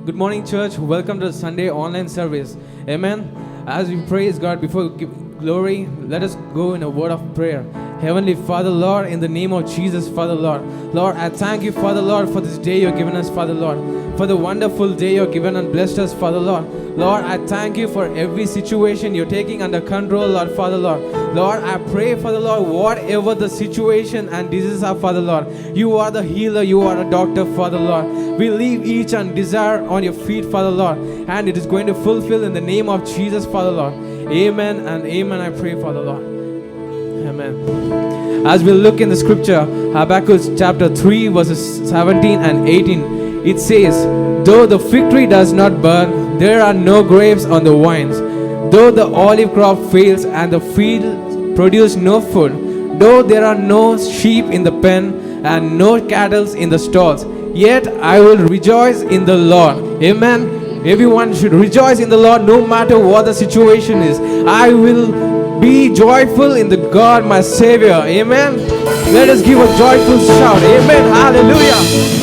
Good morning, church. Welcome to the Sunday online service. Amen. As we praise God before we give glory, let us go in a word of prayer. Heavenly Father, Lord, in the name of Jesus, Father, Lord. Lord, I thank you, Father, Lord, for this day you've given us, Father, Lord. For the wonderful day you've given and blessed us, Father, Lord. Lord, I thank you for every situation you're taking under control, Lord, Father, Lord. Lord, I pray, Father, Lord, whatever the situation and diseases are, Father, Lord. You are the healer, you are a doctor, Father, Lord. We leave each and desire on your feet, Father, Lord. And it is going to fulfill in the name of Jesus, Father, Lord. Amen and amen, I pray, Father, Lord. Amen. As we look in the scripture, Habakkuk chapter 3 verses 17 and 18, it says, though the fig tree does not burn, there are no grapes on the vines. Though the olive crop fails and the field produce no food, though there are no sheep in the pen and no cattle in the stalls, yet I will rejoice in the Lord. Amen. Everyone should rejoice in the Lord no matter what the situation is. I will be joyful in the God, my Savior. Amen. Let us give a joyful shout. Amen. Hallelujah.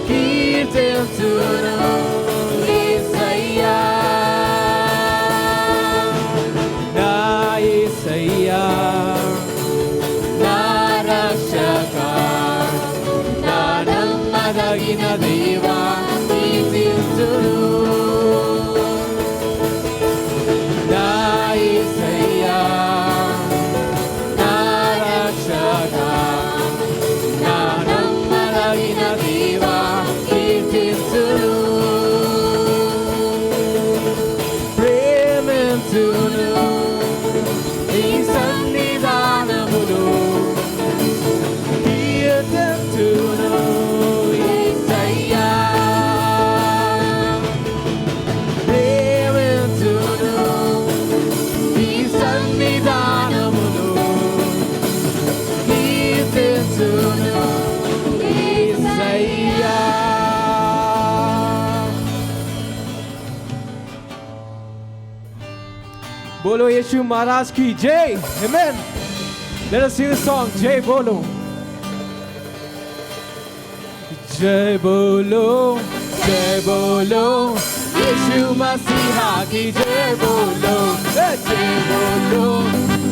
Kీర్తించును యేసయ్యా बोलो यीशु महाराज की जय. Amen. Let us sing the song. जय बोलो. जय बोलो, जय बोलो, यीशु मसीहा की जय बोलो. जय बोलो,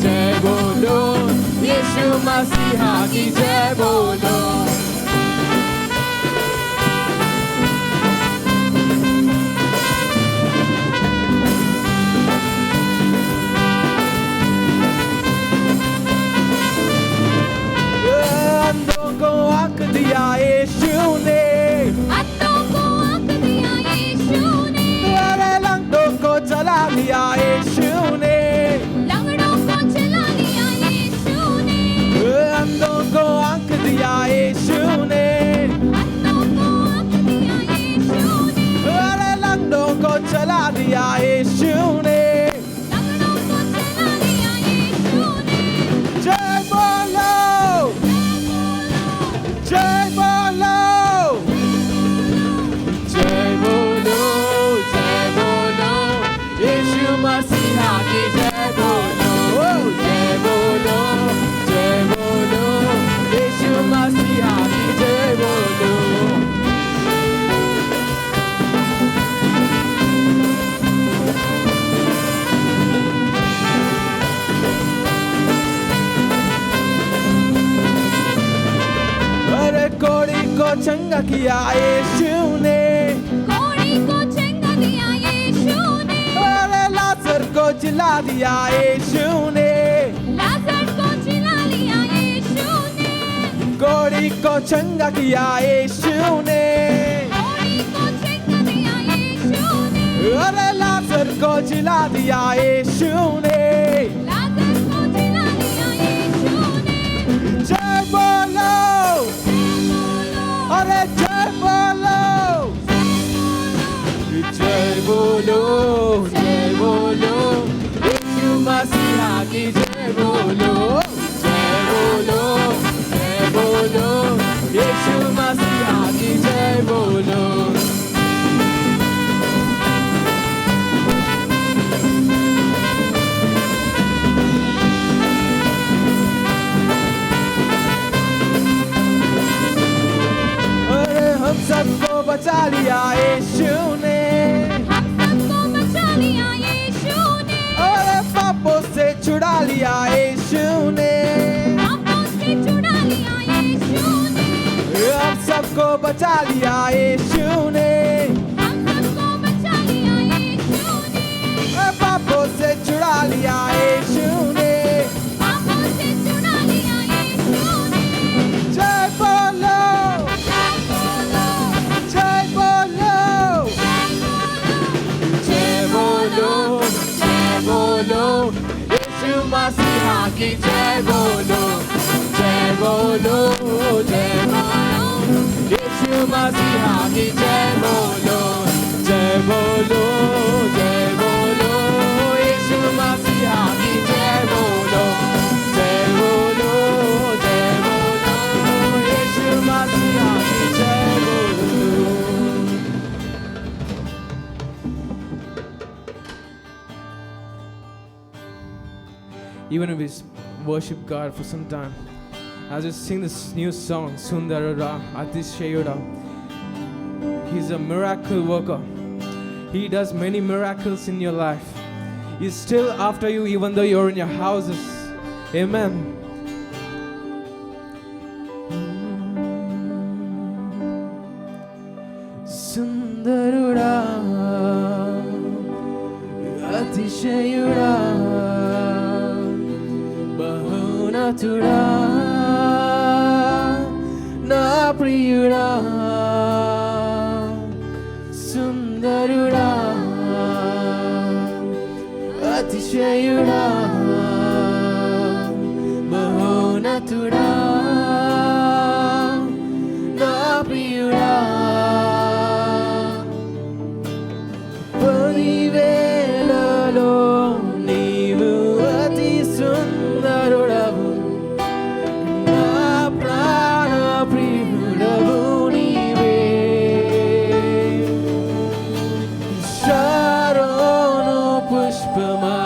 जय बोलो, यीशु मसीहा की जय बोलो. अंधों को आंख दिया यीशु ने, अंधों को आंख दिया यीशु ने, अरे लंगड़ों को चला दिया यीशु ने, लंगड़ों को चला दिया यीशु ने, अंधों को आंख दिया यीशु ने, अंधों को आंख दिया यीशु ने, अरे लंगड़ों को चला दिया यीशु ने. लंगड़ों को चला दिया यीशु ने. जय बोलो, जय बोलो, जय बोलो, जय बोलो, यीशु मसीहा की जय बोलो. जय बोलो, जय बोलो, यीशु मसीहा की जय बोलो. अरे कोड़ी को चंगा किया यीशु ने, कोड़ी को चंगा दिया यीशु ने, अरे लाजर को जिला दिया यीशु ने, लाजर को जिला लिया यीशु ने, कोड़ी को चंगा किया यीशु ने, कोड़ी को चंगा दिया यीशु ने, अरे लाजर को जिला दिया यीशु ने. लाजर को जिला लिया यीशु ने. जय बोलो, अरे जय बोलो, जय बोलो, जय बोलो, यीशु मसीहा की जय बोलो. जय बोलो, जय बोलो, यीशु मसीहा की जय बोलो. अरे हम सबको बचा लिया यीशु ने, हम सबको बचा लिया यीशु ने, अरे पापों से छुड़ा लिया यीशु ने, पापों से छुड़ा लिया यीशु ने, हम सबको बचा लिया यीशु ने, हम सबको बचा लिया यीशु ने, पापों से छुड़ा लिया यीशु ने. पापों से छुड़ा लिया यीशु ने. जय बोलो, जय बोलो, जय बोलो, जय बोलो, यीशु मसीहा की जय बोलो. जय बोलो, जय बोलो, यीशु मसीहा की जय बोलो. जय बोलो, जय बोलो, यीशु मसीहा की जय बोलो. जय बोलो, जय बोलो, यीशु मसीहा की जय बोलो. Even if we worship God for some time, as we sing this new song, Sundarara Atishayuda, He's a miracle worker. He does many miracles in your life. He's still after you even though you're in your houses. Amen. Sundaruda Atishayuda Bahunatuda Na priyuda Sundaruda Atishayuda Bahunatuda Na priyuda Padivelalo Neevu Ati Sundarudavu Na prana priyudavu Neeve Sharono Pushpama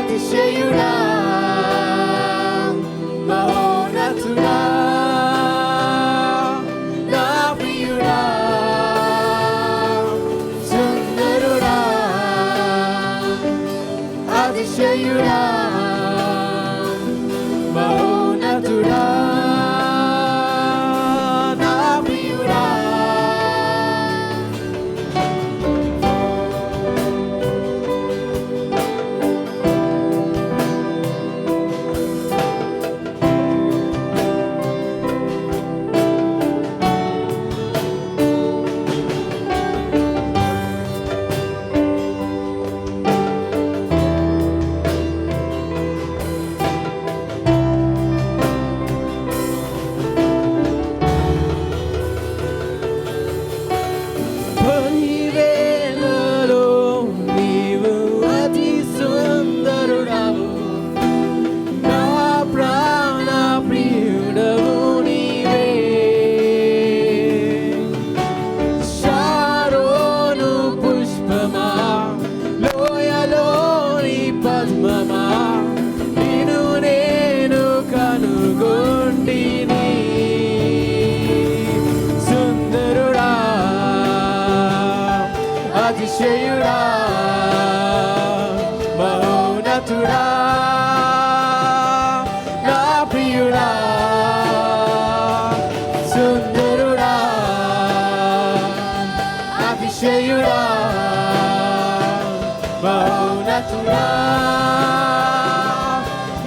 అతిశయుడా మహోన్నతుడా నా ప్రియుడా సుందరుడా అతిశయుడా మహోన్నతుడా నా ప్రియుడా పదివేలలో నీవు అతి సుందరుడవు నా ప్రాణ ప్రియుడవు నీవే శారోను పుష్పమా లోయలోని పద్మమా నిన్ను నేను కనుగొంటిని సుందరుడా అతిశయుడా మహోన్నతుడా నా ప్రియుడా సుందరుడా అతిశయుడా మహోన్నతుడా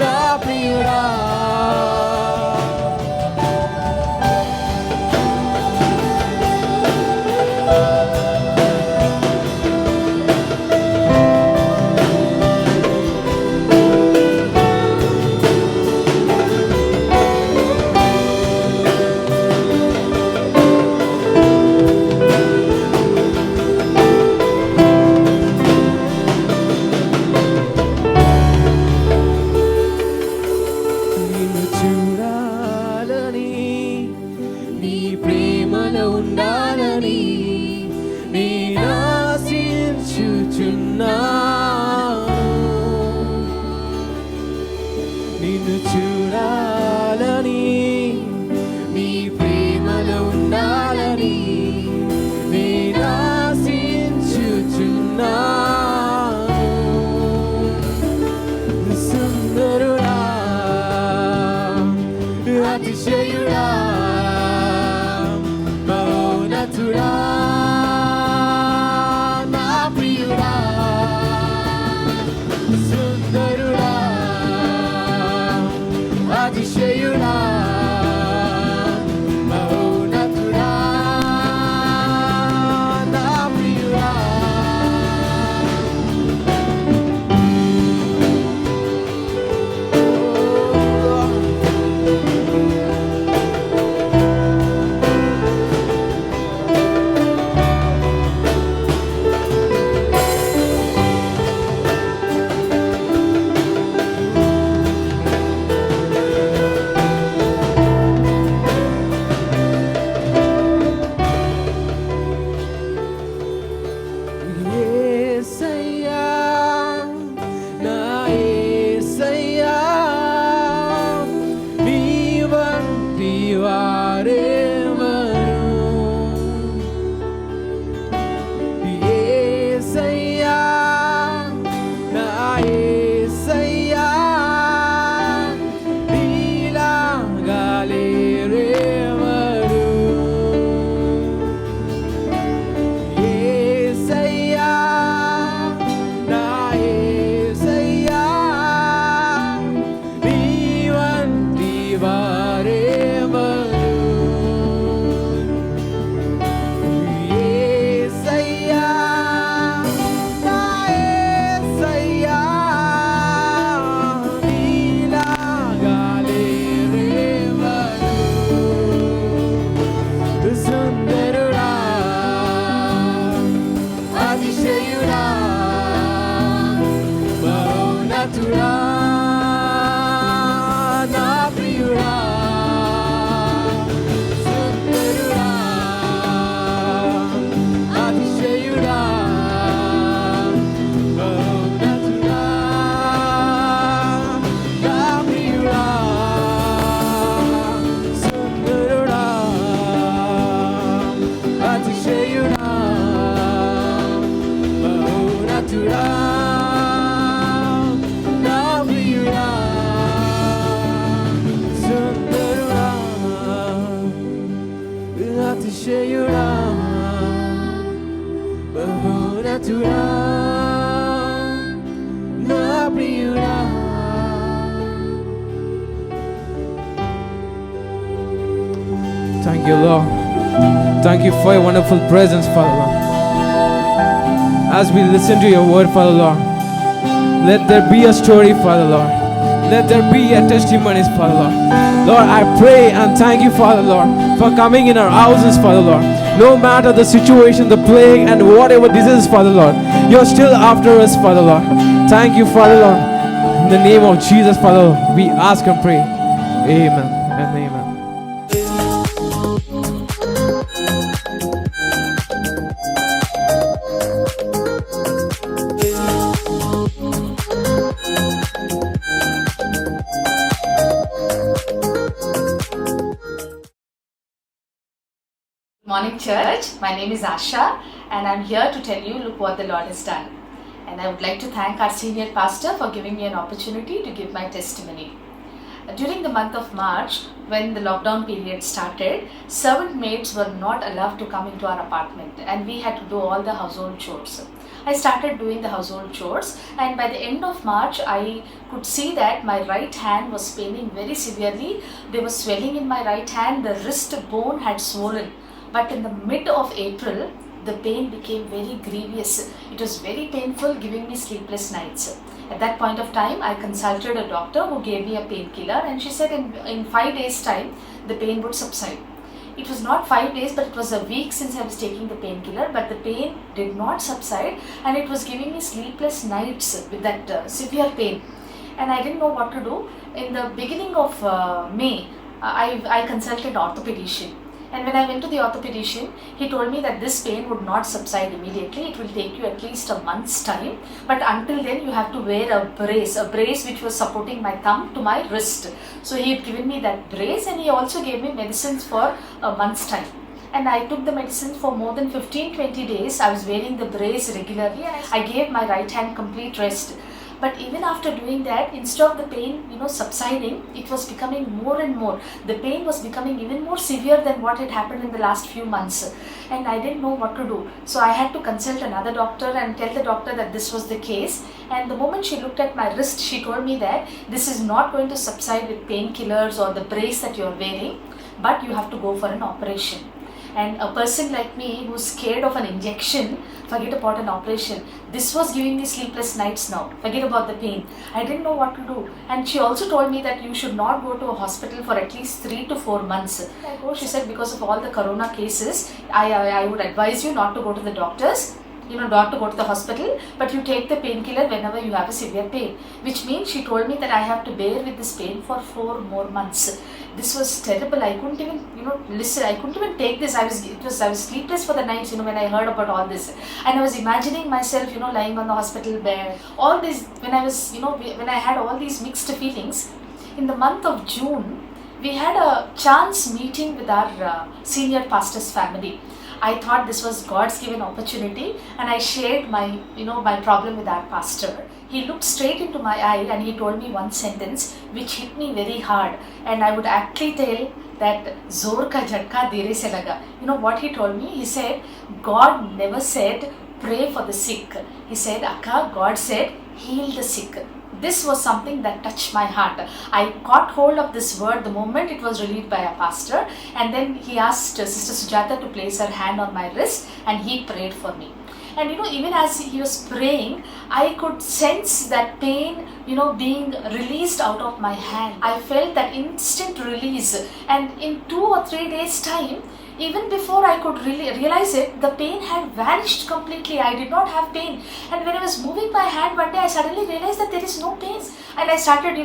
నా ప్రియుడా నిన్ను చూడాలని నీ ప్రేమలో ఉండాలని నేను ఆశించుచున్నాను నిన్ను చూడాలని నీ ప్రేమలో ఉండాలని నేను ఆశించుచున్నాను సుందరుడా అతిశయుడా మహోన్నతుడా నా ప్రియుడా సుందరుడా అతిశయుడా మహోన్నతుడా నా ప్రియుడా యేసుడా నా ప్రియుడా. Thank you, Lord. Thank you for your wonderful presence, Father Lord. As we listen to your word, Father Lord, let there be a story, Father Lord. Let there be a testimonies, Father Lord. Lord, I pray and thank you, Father Lord, for coming in our houses, Father Lord. No matter the situation, the plague, and whatever disease, Father Lord, you're still after us, Father Lord. Thank you, Father Lord. In the name of Jesus, Father Lord, we ask and pray. Amen and amen. Morning church, my name is Asha and I'm here to tell you look what the Lord has done. And I would like to thank our senior pastor for giving me an opportunity to give my testimony. During the month of March, when the lockdown period started, servant maids were not allowed to come into our apartment and we had to do all the household chores. I started doing the household chores and by the end of March, I could see that my right hand was paining very severely. There was swelling in my right hand, the wrist bone had swollen. But in the mid of April, the pain became very grievous. It was very painful, giving me sleepless nights. At that point of time, I consulted a doctor who gave me a painkiller and she said in 5 days time, the pain would subside. It was not 5 days, but it was a week since I was taking the painkiller, but the pain did not subside and it was giving me sleepless nights with that severe pain. And I didn't know what to do. In the beginning of May, I consulted an orthopedician. And when I went to the orthopedician, he told me that this pain would not subside immediately. It will take you at least a month's time. But until then, you have to wear a brace which was supporting my thumb to my wrist. So he had given me that brace and he also gave me medicines for a month's time. And I took the medicine for more than 15-20 days. I was wearing the brace regularly and I gave my right hand complete rest. But even after doing that, instead of the pain, subsiding, it was becoming more and more. The pain was becoming even more severe than what had happened in the last few months. And I didn't know what to do. So I had to consult another doctor and tell the doctor that this was the case. And the moment she looked at my wrist, she told me that this is not going to subside with painkillers or the brace that you're wearing, but you have to go for an operation. And a person like me who's scared of an injection, forget about an operation. This was giving me sleepless nights now. Forget about the pain. I didn't know what to do. And she also told me that you should not go to a hospital for at least 3 to 4 months. She said because of all the corona cases, I would advise you not to go to the doctors. Not to go to the hospital, but you take the painkiller whenever you have a severe pain. Which means she told me that I have to bear with this pain for 4 more months. This was terrible. I couldn't even, listen. I couldn't even take this. I was sleepless for the nights, when I heard about all this. And I was imagining myself, lying on the hospital bed. All this, when I had all these mixed feelings. In the month of June, we had a chance meeting with our senior pastor's family. I thought this was God's given opportunity and I shared my problem with our pastor. He looked straight into my eye and he told me one sentence which hit me very hard, and I would actually tell that zor ka jhatka dere se laga. What he told me? He said, God never said pray for the sick. He said, Akka, God said heal the sick. This was something that touched my heart. I caught hold of this word the moment it was released by a pastor, and then he asked Sister Sujata to place her hand on my wrist and he prayed for me. And even as he was praying, I could sense that pain, being released out of my hand. I felt that instant release, and in 2 or 3 days time, even before I could really realize it, the pain had vanished completely. I did not have pain. And when I was moving my hand one day, I suddenly realized that there is no pain. And I started,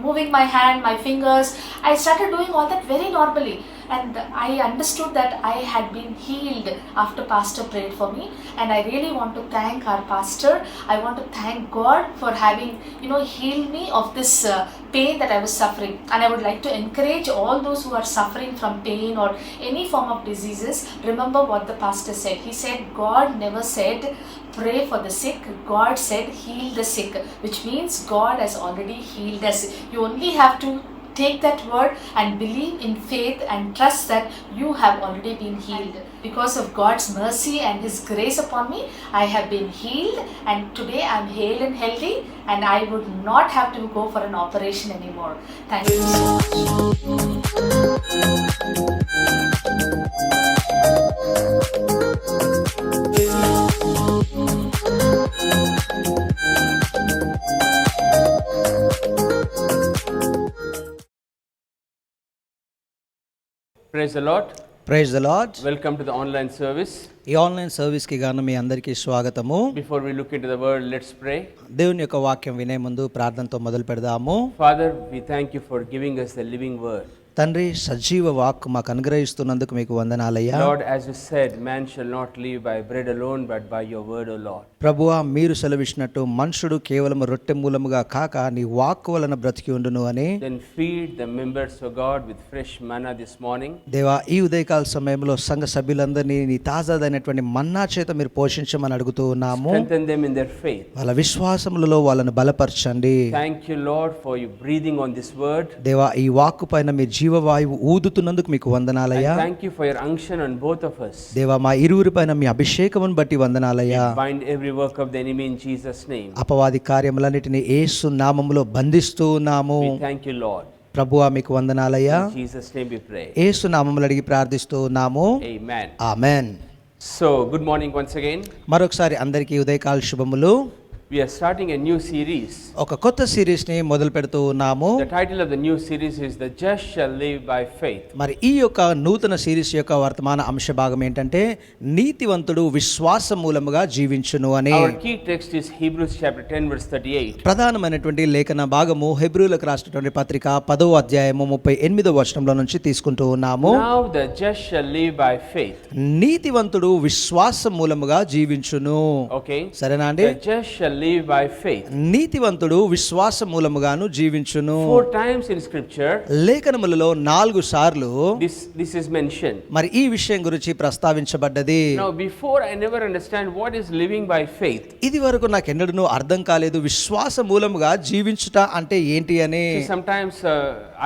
moving my hand, my fingers. I started doing all that very normally. And I understood that I had been healed after pastor prayed for me. And I really want to thank our pastor. I want to thank God for having, healed me of this pain that I was suffering. And I would like to encourage all those who are suffering from pain or any form of diseases. Remember what the pastor said. He said, God never said pray for the sick. God said heal the sick, which means God has already healed us. You only have to take that word and believe in faith and trust that you have already been healed. Because of God's mercy and His grace upon me, I have been healed, and today I am hale and healthy, and I would not have to go for an operation anymore. Thank you so much. Praise the Lord. Praise the lord. Welcome to the online service. ఈ online సర్వీస్కి గాను మీ అందరికీ స్వాగతము. Before we look into the word, let's pray. దేవుని యొక్క వాక్యం వినే ముందు ప్రార్థనతో మొదలు పెడదాము. Father, we thank you for giving us the living word. తండ్రి, సజీవ వాక్కు మాకు అనుగ్రహిస్తున్నందుకు మీకు వందనాలయ్యా. Lord, as you said, man shall not live by bread alone, but by your word, O Lord. ప్రభువా, మీరు సెలవిచ్చినట్టు మనుషుడు కేవలం రొట్టె మూలముగా కాక నీ వాక్కు వలన బ్రతికి ఉండును అని. Then feed the members of God with fresh manna this morning. దేవా, ఈ ఉదయకాల సమయంలో సంఘ సభ్యులందరినీ నీ తాజాదైనటువంటి మన్నా చేత మీరు పోషించమని అడుగుతూ ఉన్నాము. Strengthen them in their faith. వాళ్ళ విశ్వాసములలో వాళ్ళను బలపరచండి. Thank you, Lord, for you breathing on this word. దేవా, ఈ వాక్కు పైన మీ జీవవాయువు ఊదుతున్నందుకు మీకు వందనాలయ్యా. I thank you for your unction on both of us. దేవా, మా ఇరువురి పైన మీ అభిషేకమును బట్టి వందనాలయ్యా. Bind every work of the enemy in Jesus' name. అపవాది కార్యములన్నిటిని యేసు నామములో బంధిస్తూ ఉన్నాము. We thank you, Lord. ప్రభువా, మీకు వందనాలయ్యా. In Jesus' name we pray. యేసు నామములో అడిగి ప్రార్థిస్తూ ఉన్నాము. Amen. ఆమేన్. So, good morning once again. మరొకసారి అందరికీ ఉదయకాల శుభములు. We are starting a new series. ఒక కొత్త సిరీస్ ని మొదలు పెడుతూ ఉన్నాము. The title of the new series is The Just Shall Live by Faith. మరి ఈ యొక్క నూతన సిరీస్ యొక్క వర్తమాన అంశ భాగం ఏంటంటే నీతివంతుడు విశ్వాస మూలముగా జీవించును అని. Our key text is Hebrews chapter 10 verse 38. ప్రధానమైనటువంటి లేఖన భాగము హెబ్రీయులకు రాసినటువంటి పత్రిక 10వ అధ్యాయము 38వ వచనంలో నుంచి తీసుకుంటూ ఉన్నాము. Now the just shall live by faith. నీతివంతుడు విశ్వాస మూలముగా జీవించును. Okay? సరేనా అండి? The just shall live by faith. నీతివంతుడు విశ్వాస మూలముగాను జీవించును. 4 times in scripture లేఖనములలో 4 సార్లు this is mentioned. మరి ఈ విషయం గురించి ప్రస్తావించబడ్డది. Now before I never understand what is living by faith. ఇది వరకు నాకు ఎన్నడూ అర్థం కాలేదు విశ్వాస మూలముగా జీవించుట అంటే ఏంటి అని. Sometimes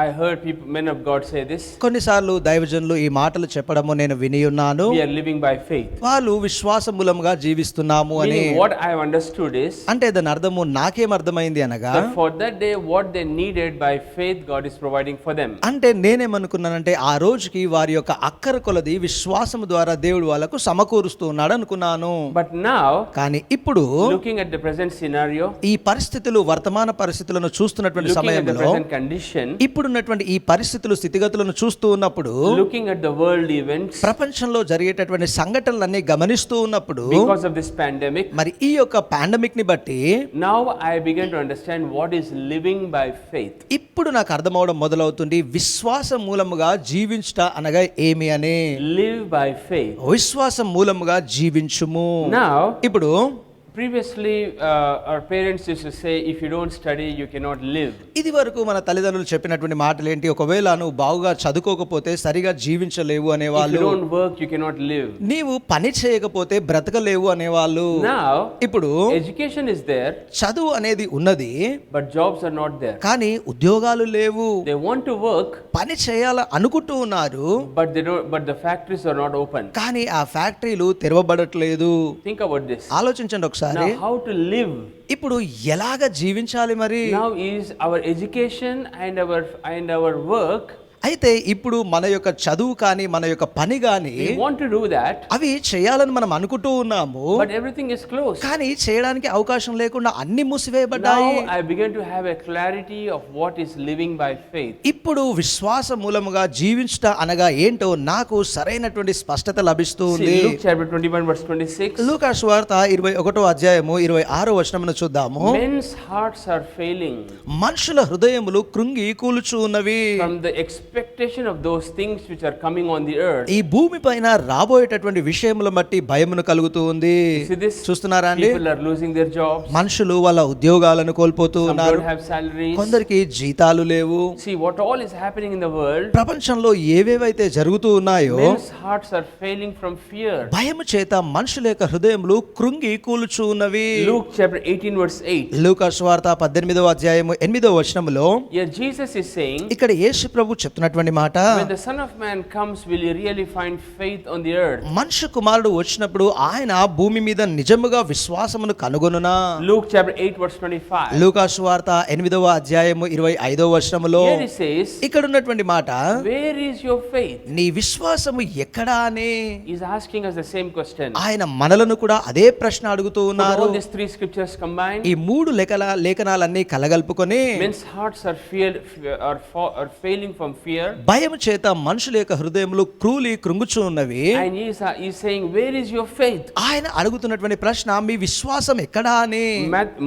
I heard men of God say this. కొన్నిసార్లు దైవజనులు ఈ మాటలు చెప్పడము నేను విని ఉన్నాను. We are living by faith. వాళ్ళు విశ్వాస మూలముగా జీవిస్తున్నాము అని. Meaning what I have understood is అంటే దాని అర్థము నాకేం అర్థమైంది అనగా for that day what they needed by faith God is providing for them. అంటే నేనేమనుకున్నానంటే ఆ రోజుకి వారి యొక్క అక్కర కొలది విశ్వాసము ద్వారా దేవుడు వాళ్ళకు సమకూరుస్తూ ఉన్నాడు అనుకున్నాను. But now కానీ ఇప్పుడు looking at the present scenario, ఈ పరిస్థితులు వర్తమాన పరిస్థితులను చూస్తున్నటువంటి looking at the సమయంలో present condition, ఇప్పుడున్నటువంటి ఈ పరిస్థితులు స్థితిగతులను చూస్తూ ఉన్నప్పుడు looking at the world events, ప్రపంచంలో జరిగేటటువంటి సంఘటనలన్నీ గమనిస్తూ ఉన్నప్పుడు because of this pandemic, మరి ఈ యొక్క పాండమిక్ ని బట్టి now I begin to understand what is living by faith. ఇప్పుడు నాకు అర్థమవడం మొదలవుతుంది విశ్వాస మూలముగా జీవించుట అనగా ఏమి అని. Live by faith. విశ్వాసం మూలముగా జీవించుము. Now ఇప్పుడు previously our parents used to say if you don't study you cannot live. ఇది వరకు మన తల్లిదండ్రులు చెప్పినటువంటి మాటలు ఏంటి? ఒకవేళ నువ్వు బాగుగా చదువుకోకపోతే సరిగా జీవించలేవు If you అనేవాళ్ళు. don't work you cannot live. నీవు పని చేయకపోతే బ్రతకలేవు అనేవాళ్ళు. Now ఇప్పుడు education is there చదువు అనేది ఉన్నది, but jobs are not there. కానీ ఉద్యోగాలు లేవు. They want to work పని చేయాల అనుకుంటూ ఉన్నారు, but they don't, but the factories are not open. కానీ ఆ ఫ్యాక్టరీలు తెరవబడట్లేదు. Think about this. ఆలోచించండి ఒకసారి. Now how to live ఇప్పుడు ఎలాగ జీవించాలి మరి? now is our education and our work. అయితే ఇప్పుడు మన యొక్క చదువు కానీ మన యొక్క పని కానీ We want to do that, అవి చేయాలని మనం అనుకుంటూ ఉన్నాము, but everything is closed. కానీ చేయడానికి అవకాశం లేకుండా అన్ని మూసివేయబడ్డాయి. Now I begin to have a clarity of what is living by faith. ఇప్పుడు విశ్వాస మూలముగా జీవించుట అనగా ఏంటో నాకు సరైనటువంటి స్పష్టత లభిస్తూ ఉంది. See, Luke chapter 21 verse 26. లూకా సువార్త 21వ అధ్యాయము 26వ వచనమును చూద్దాము. Men's hearts are failing మనుషుల హృదయములు కృంగి కూలుచు ఉన్నవి. from the experience expectation of those things which are coming on the earth. ఈ భూమి పైన రాబోయేటటువంటి విషయముల బట్టి భయమును కలుగుతూ ఉంది. See this? చూస్తున్నారా అండి? People are losing their jobs. మనుషులు వాళ్ళ ఉద్యోగాలను కోల్పోతూ Some ఉన్నారు. don't have salaries. కొందరికి జీతాలు లేవు. See what all is happening in the world. ప్రపంచంలో ఏవేవైతే జరుగుతూ ఉన్నాయో Men's hearts are failing from fear. భయము చేత మనుషుల యొక్క హృదయములు కృంగి కూలుచూ ఉన్నవి. Luke chapter 18 verse 8. లూకా సువార్త 18వ అధ్యాయము 8వ వచనములో Here Jesus is saying, ఇక్కడ యేసు ప్రభు చెప్తున్నటువంటి మాట, when the Son of Man comes, will you really find faith on the earth? మనుష్య కుమారుడు వచ్చినప్పుడు ఆయన భూమి మీద నిజముగా విశ్వాసమును కనుగొనునా? Luke chapter 8 verse 25. లూకా సువార్త 8వ అధ్యాయము 25వ వచనములో Here he says, ఇక్కడ ఉన్నటువంటి మాట, where is your faith? నీ విశ్వాసము ఎక్కడా అని He's asking us the same question. ఆయన మనలను కూడా అదే ప్రశ్న అడుగుతూ Put ఉన్నారు. all these three scriptures combined, ఈ మూడు లేఖనాలన్నీ కలగలుపుకొని men's hearts are failing from fear, భయము చేత మనుషుల యొక్క హృదయములు కృంగుచూ ఉన్నవి. and he's saying, where is your faith? ఆయన అడుగుతున్నటువంటి ప్రశ్న, మీ విశ్వాసం ఎక్కడా అని.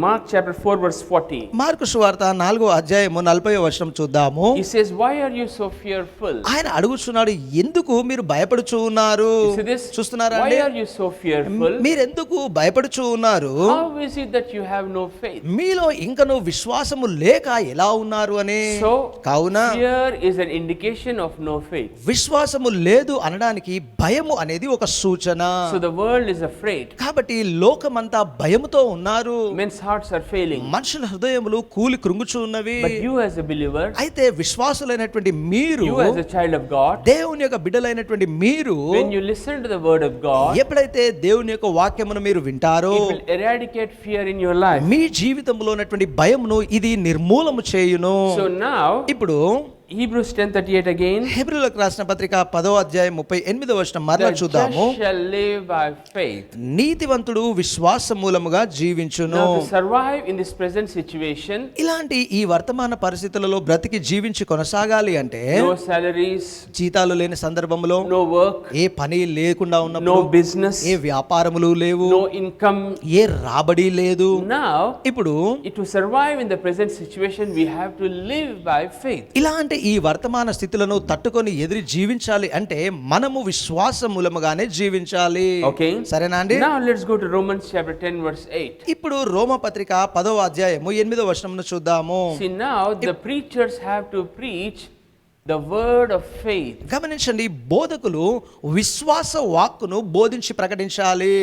Mark chapter 4 verse 40. మార్కు సువార్త 4వ అధ్యాయము 40వ వచనం చూద్దాము. He says, why are you so fearful? ఆయన అడుగుతున్నాడు, ఎందుకు మీరు భయపడుచూ ఉన్నారు? You see this? చూస్తున్నారా Why అండి? are you so fearful? మీరెందుకు భయపడుచూ ఉన్నారు? How is it that you have no faith? మీలో ఇంకను విశ్వాసము లేక ఎలా ఉన్నారు అని. So, కావున fear is an indication of no faith. విశ్వాసము లేదు అనడానికి భయము అనేది ఒక సూచన. So the world is afraid. కాబట్టి లోకమంతా భయముతో ఉన్నారు. Men's hearts are failing. మనుషుల హృదయములు కృంగుచూ ఉన్నవి. But you as a believer, అయితే విశ్వాసులైనటువంటి మీరు, you as a child of God, దేవుని యొక్క బిడ్డలైనటువంటి మీరు, when you listen to the word of God, ఎప్పుడైతే దేవుని యొక్క వాక్యమును మీరు వింటారో, it will eradicate fear in your life. మీ జీవితంలో ఉన్నటువంటి భయమును ఇది నిర్మూలము చేయును. So now, ఇప్పుడు Hebrews 10:38 again. హెబ్రీయులకు రాసిన పత్రిక 10వ అధ్యాయం 38వ వచనం మరలా The చూద్దాము. just shall live by faith. నీతివంతుడు విశ్వాస మూలముగా జీవించును. Now to survive in this present situation, ఇలాంటి ఈ వర్తమాన పరిస్థితులలో బ్రతికి జీవించి కొనసాగాలి అంటే, no salaries, జీతాలు లేని సందర్భంలో, no work, ఏ పని లేకుండా no ఉన్నప్పుడు, business, ఏ వ్యాపారములు లేవు, no income. ఏ రాబడి లేదు. Now, ఇప్పుడు to survive in the present situation, we have to live by faith. ఇలాంటి ఈ వర్తమాన స్థితులను తట్టుకొని ఎదిరి జీవించాలి అంటే మనము విశ్వాస మూలముగానే జీవించాలి. Okay. సరేనా అండి? Now let's go to Romans chapter 10 verse 8. ఇప్పుడు రోమ పత్రిక 10వ అధ్యాయము 8వ వచనమును చూద్దాము. See, now the preachers have to preach the word of faith. గమనించండి, బోధకులు విశ్వాస వాక్కును బోధించి ప్రకటించాలి.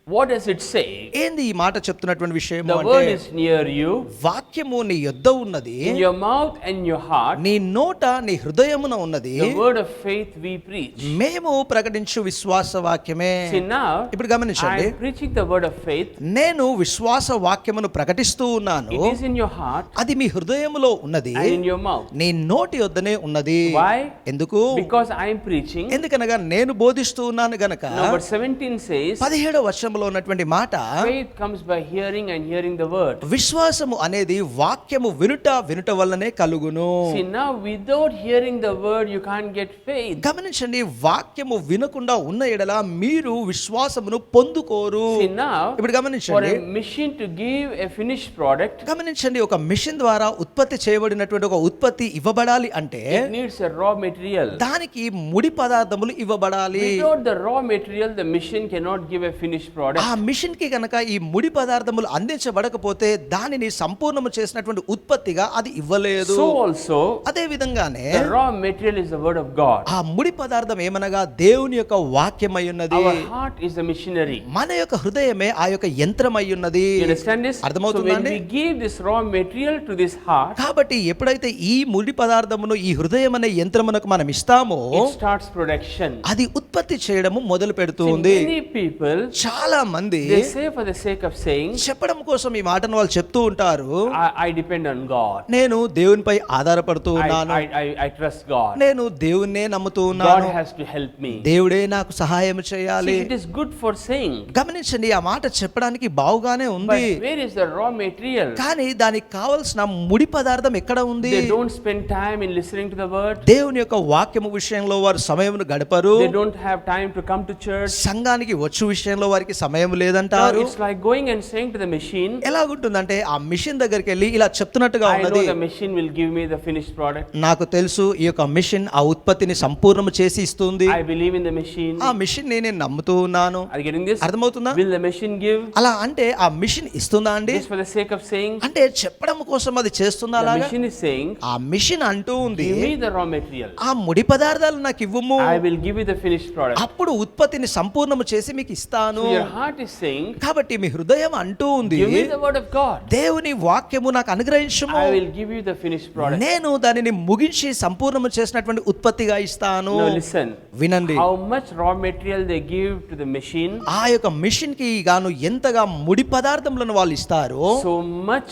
What does it say? ఏంది ఈ మాట చెప్తున్నటువంటి విషయం The అంటే, word is near you, వాక్యము నీ యొద్ద ఉన్నది, in your mouth and your heart. నీ నోట నీ హృదయమున ఉన్నది. The word of faith we preach. మేము ప్రకటించు విశ్వాస వాక్యమే. See, now ఇప్పుడు I గమనించండి, am preaching the word of faith. నేను విశ్వాస వాక్యమును ప్రకటిస్తూ ఉన్నాను. It is in your heart అది మీ హృదయములో ఉన్నది, and in your mouth. నీ నోటి యొద్దనే ఉన్నది. Why? ఎందుకు? Because I am preaching. ఎందుకనగా నేను బోధిస్తూ ఉన్నాను గనక. Now verse 17 says, 17వ వచనంలో ఉన్నటువంటి మాట, faith comes by hearing and hearing the word. విశ్వాసము అనేది వాక్యము వినుట వల్లనే కలుగును. See, now without hearing the word you can't get faith. గమనించండి, వాక్యము వినకుండా ఉన్న ఎడల మీరు విశ్వాసమును పొందుకోరు. See, now ఇప్పుడు for గమనించండి, a machine to give a finished product, గమనించండి, ఒక మిషన్ ద్వారా ఉత్పత్తి చేయబడినటువంటి ఒక ఉత్పత్తి ఇవ్వబడాలి అంటే it needs a raw material. దానికి ముడి పదార్థములు ఇవ్వబడాలి. Without the raw material, the machine cannot give a finished product. ఆ మిషన్ కి కనుక ఈ ముడి పదార్థములు అందించబడకపోతే దానిని సంపూర్ణము చేసినటువంటి ఉత్పత్తిగా అది ఇవ్వలేదు. So also, అదే విధంగానే the raw material is the word of God. ఆ ముడి పదార్థం ఏమనగా దేవుని యొక్క వాక్యమై ఉన్నది. Our heart is the machinery. మన యొక్క హృదయమే ఆ యొక్క యంత్రమై ఉన్నది. You understand this? So when అర్థమవుతుందండి? we give this raw material to this heart, కాబట్టి ఎప్పుడైతే ఈ ముడి పదార్థమును ఈ హృదయం అనే యంత్రమునకు మనం ఇస్తామో it starts production. అది ఉత్పత్తి చేయడము మొదలు See, పెడుతుంది. many people, చాలా మంది they say for the sake of saying, చెప్పడం కోసం ఈ మాటను వాళ్ళు చెప్తూ ఉంటారు, I depend on God. నేను దేవునిపై ఆధారపడుతూ I, ఉన్నాను, I, I, I trust God. నేను దేవుణ్ణే నమ్ముతూ God ఉన్నాను, has to help me. దేవుడే నాకు సహాయం చేయాలి. See, it is good for saying, గమనించండి, ఆ మాట చెప్పడానికి బాగుగానే but ఉంది, where is the raw material? కానీ దానికి కావలసిన ముడి పదార్థం ఎక్కడ ఉంది? They don't spend time in listening to the word. దేవుని యొక్క వాక్యము విషయంలో వారు సమయమును గడపరు. They don't have time to come to church. సంఘానికి వచ్చు విషయంలో వారికి సమయం Now లేదంటారు. it's like going and saying to the machine, ఎలాగుంటుందంటే ఆ మిషన్ దగ్గరికి వెళ్ళి ఇలా చెప్తున్నట్టుగా I know ఉన్నది, the machine will give me the finished product. నాకు తెలుసు ఈ యొక్క మిషన్ ఆ ఉత్పత్తిని సంపూర్ణము చేసి ఇస్తుంది. I believe in the machine. ఆ మిషన్ నేను నమ్ముతూ ఉన్నాను. Are you getting this? అర్థమవుతుందా? Will the machine give అలా అంటే ఆ మిషన్ ఇస్తుందా అండి? just for the sake of saying? అంటే చెప్పడం కోసం అది చేస్తుందా? The అలాగా machine is saying, ఆ మిషన్ అంటూ ఉంది, give me the raw material. ఆ ముడి పదార్థాలు నాకు ఇవ్వము, I will give you the finished product. అప్పుడు ఉత్పత్తిని సంపూర్ణము చేసి మీకు ఇస్తాను. So your heart is saying, కాబట్టి మీ హృదయం అంటూ ఉంది, give me the word of God. దేవుని వాక్యము నాకు అనుగ్రహించుము, I will give you the finished product. నేను దానిని ముగించి సంపూర్ణము చేసినటువంటి ఉత్పత్తిగా ఇస్తాను. Now listen. వినండి, How much raw material they give to the machine, ఆ యొక్క మిషన్ కి గాను ఎంతగా ముడి పదార్థములను వాళ్ళు ఇస్తారో so much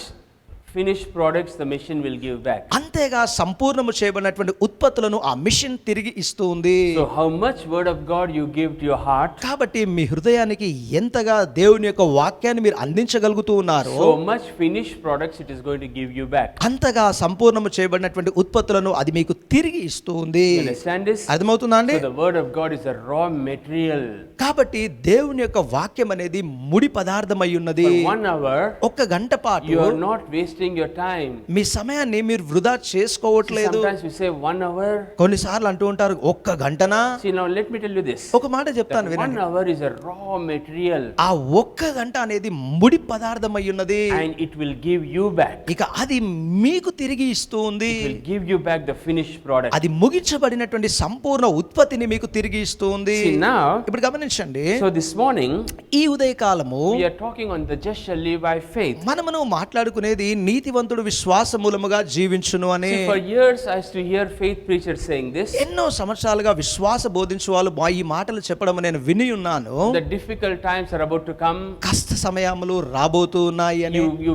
finished products the machine will give back. అంతేగా సంపూర్ణము చేయబడినటువంటి ఉత్పత్తులను ఆ మిషన్ తిరిగి ఇస్తుంది. So how much word of God you give to your heart, కాబట్టి మీ హృదయానికి ఎంతగా దేవుని యొక్క వాక్యాన్ని మీరు అందించగలుగుతూ ఉన్నారో so much finished products it is going to give you back. అంతగా సంపూర్ణము చేయబడినటువంటి ఉత్పత్తులను అది మీకు తిరిగి ఇస్తుంది. You understand this? అర్థమవుతుందా అండి? So the word of God is a raw material. కాబట్టి దేవుని యొక్క వాక్యం అనేది ముడి పదార్థమై ఉన్నది. For 1 hour ఒక్క గంట పాటు you are not wasting your time. మీ సమయాన్ని మీరు వృధా చేసుకోవట్లేదు. Sometimes we say 1 hour. కొన్నిసార్లు అంటూ ఉంటారు ఒక్క గంటనా. See, now let me tell you this. ఒక మాట చెప్తాను That 1 వినండి. hour is a raw material ఆ ఒక్క గంట అనేది ముడి పదార్థమై ఉన్నది. and it will give you back. ఇక అది మీకు తిరిగి ఇస్తూ ఉంది. It will give you back the finished product. అది ముగించబడినటువంటి సంపూర్ణ ఉత్పత్తిని మీకు తిరిగి ఇస్తూ ఉంది. See now, ఇప్పుడు గమనించండి, so this morning ఈ ఉదయకాలము we are talking on the just shall live by faith. మనమును మాట్లాడుకునేది నీతివంతుడు విశ్వాస మూలముగా జీవించును అని. See, for years I used to hear faith preachers saying this. ఎన్నో సంవత్సరాలుగా విశ్వాస బోధించు వాళ్ళు ఈ మాటలు చెప్పడం నేను విని ఉన్నాను. The difficult times are about to come. కష్ట సమయములు రాబోతూ ఉన్నాయి అని. You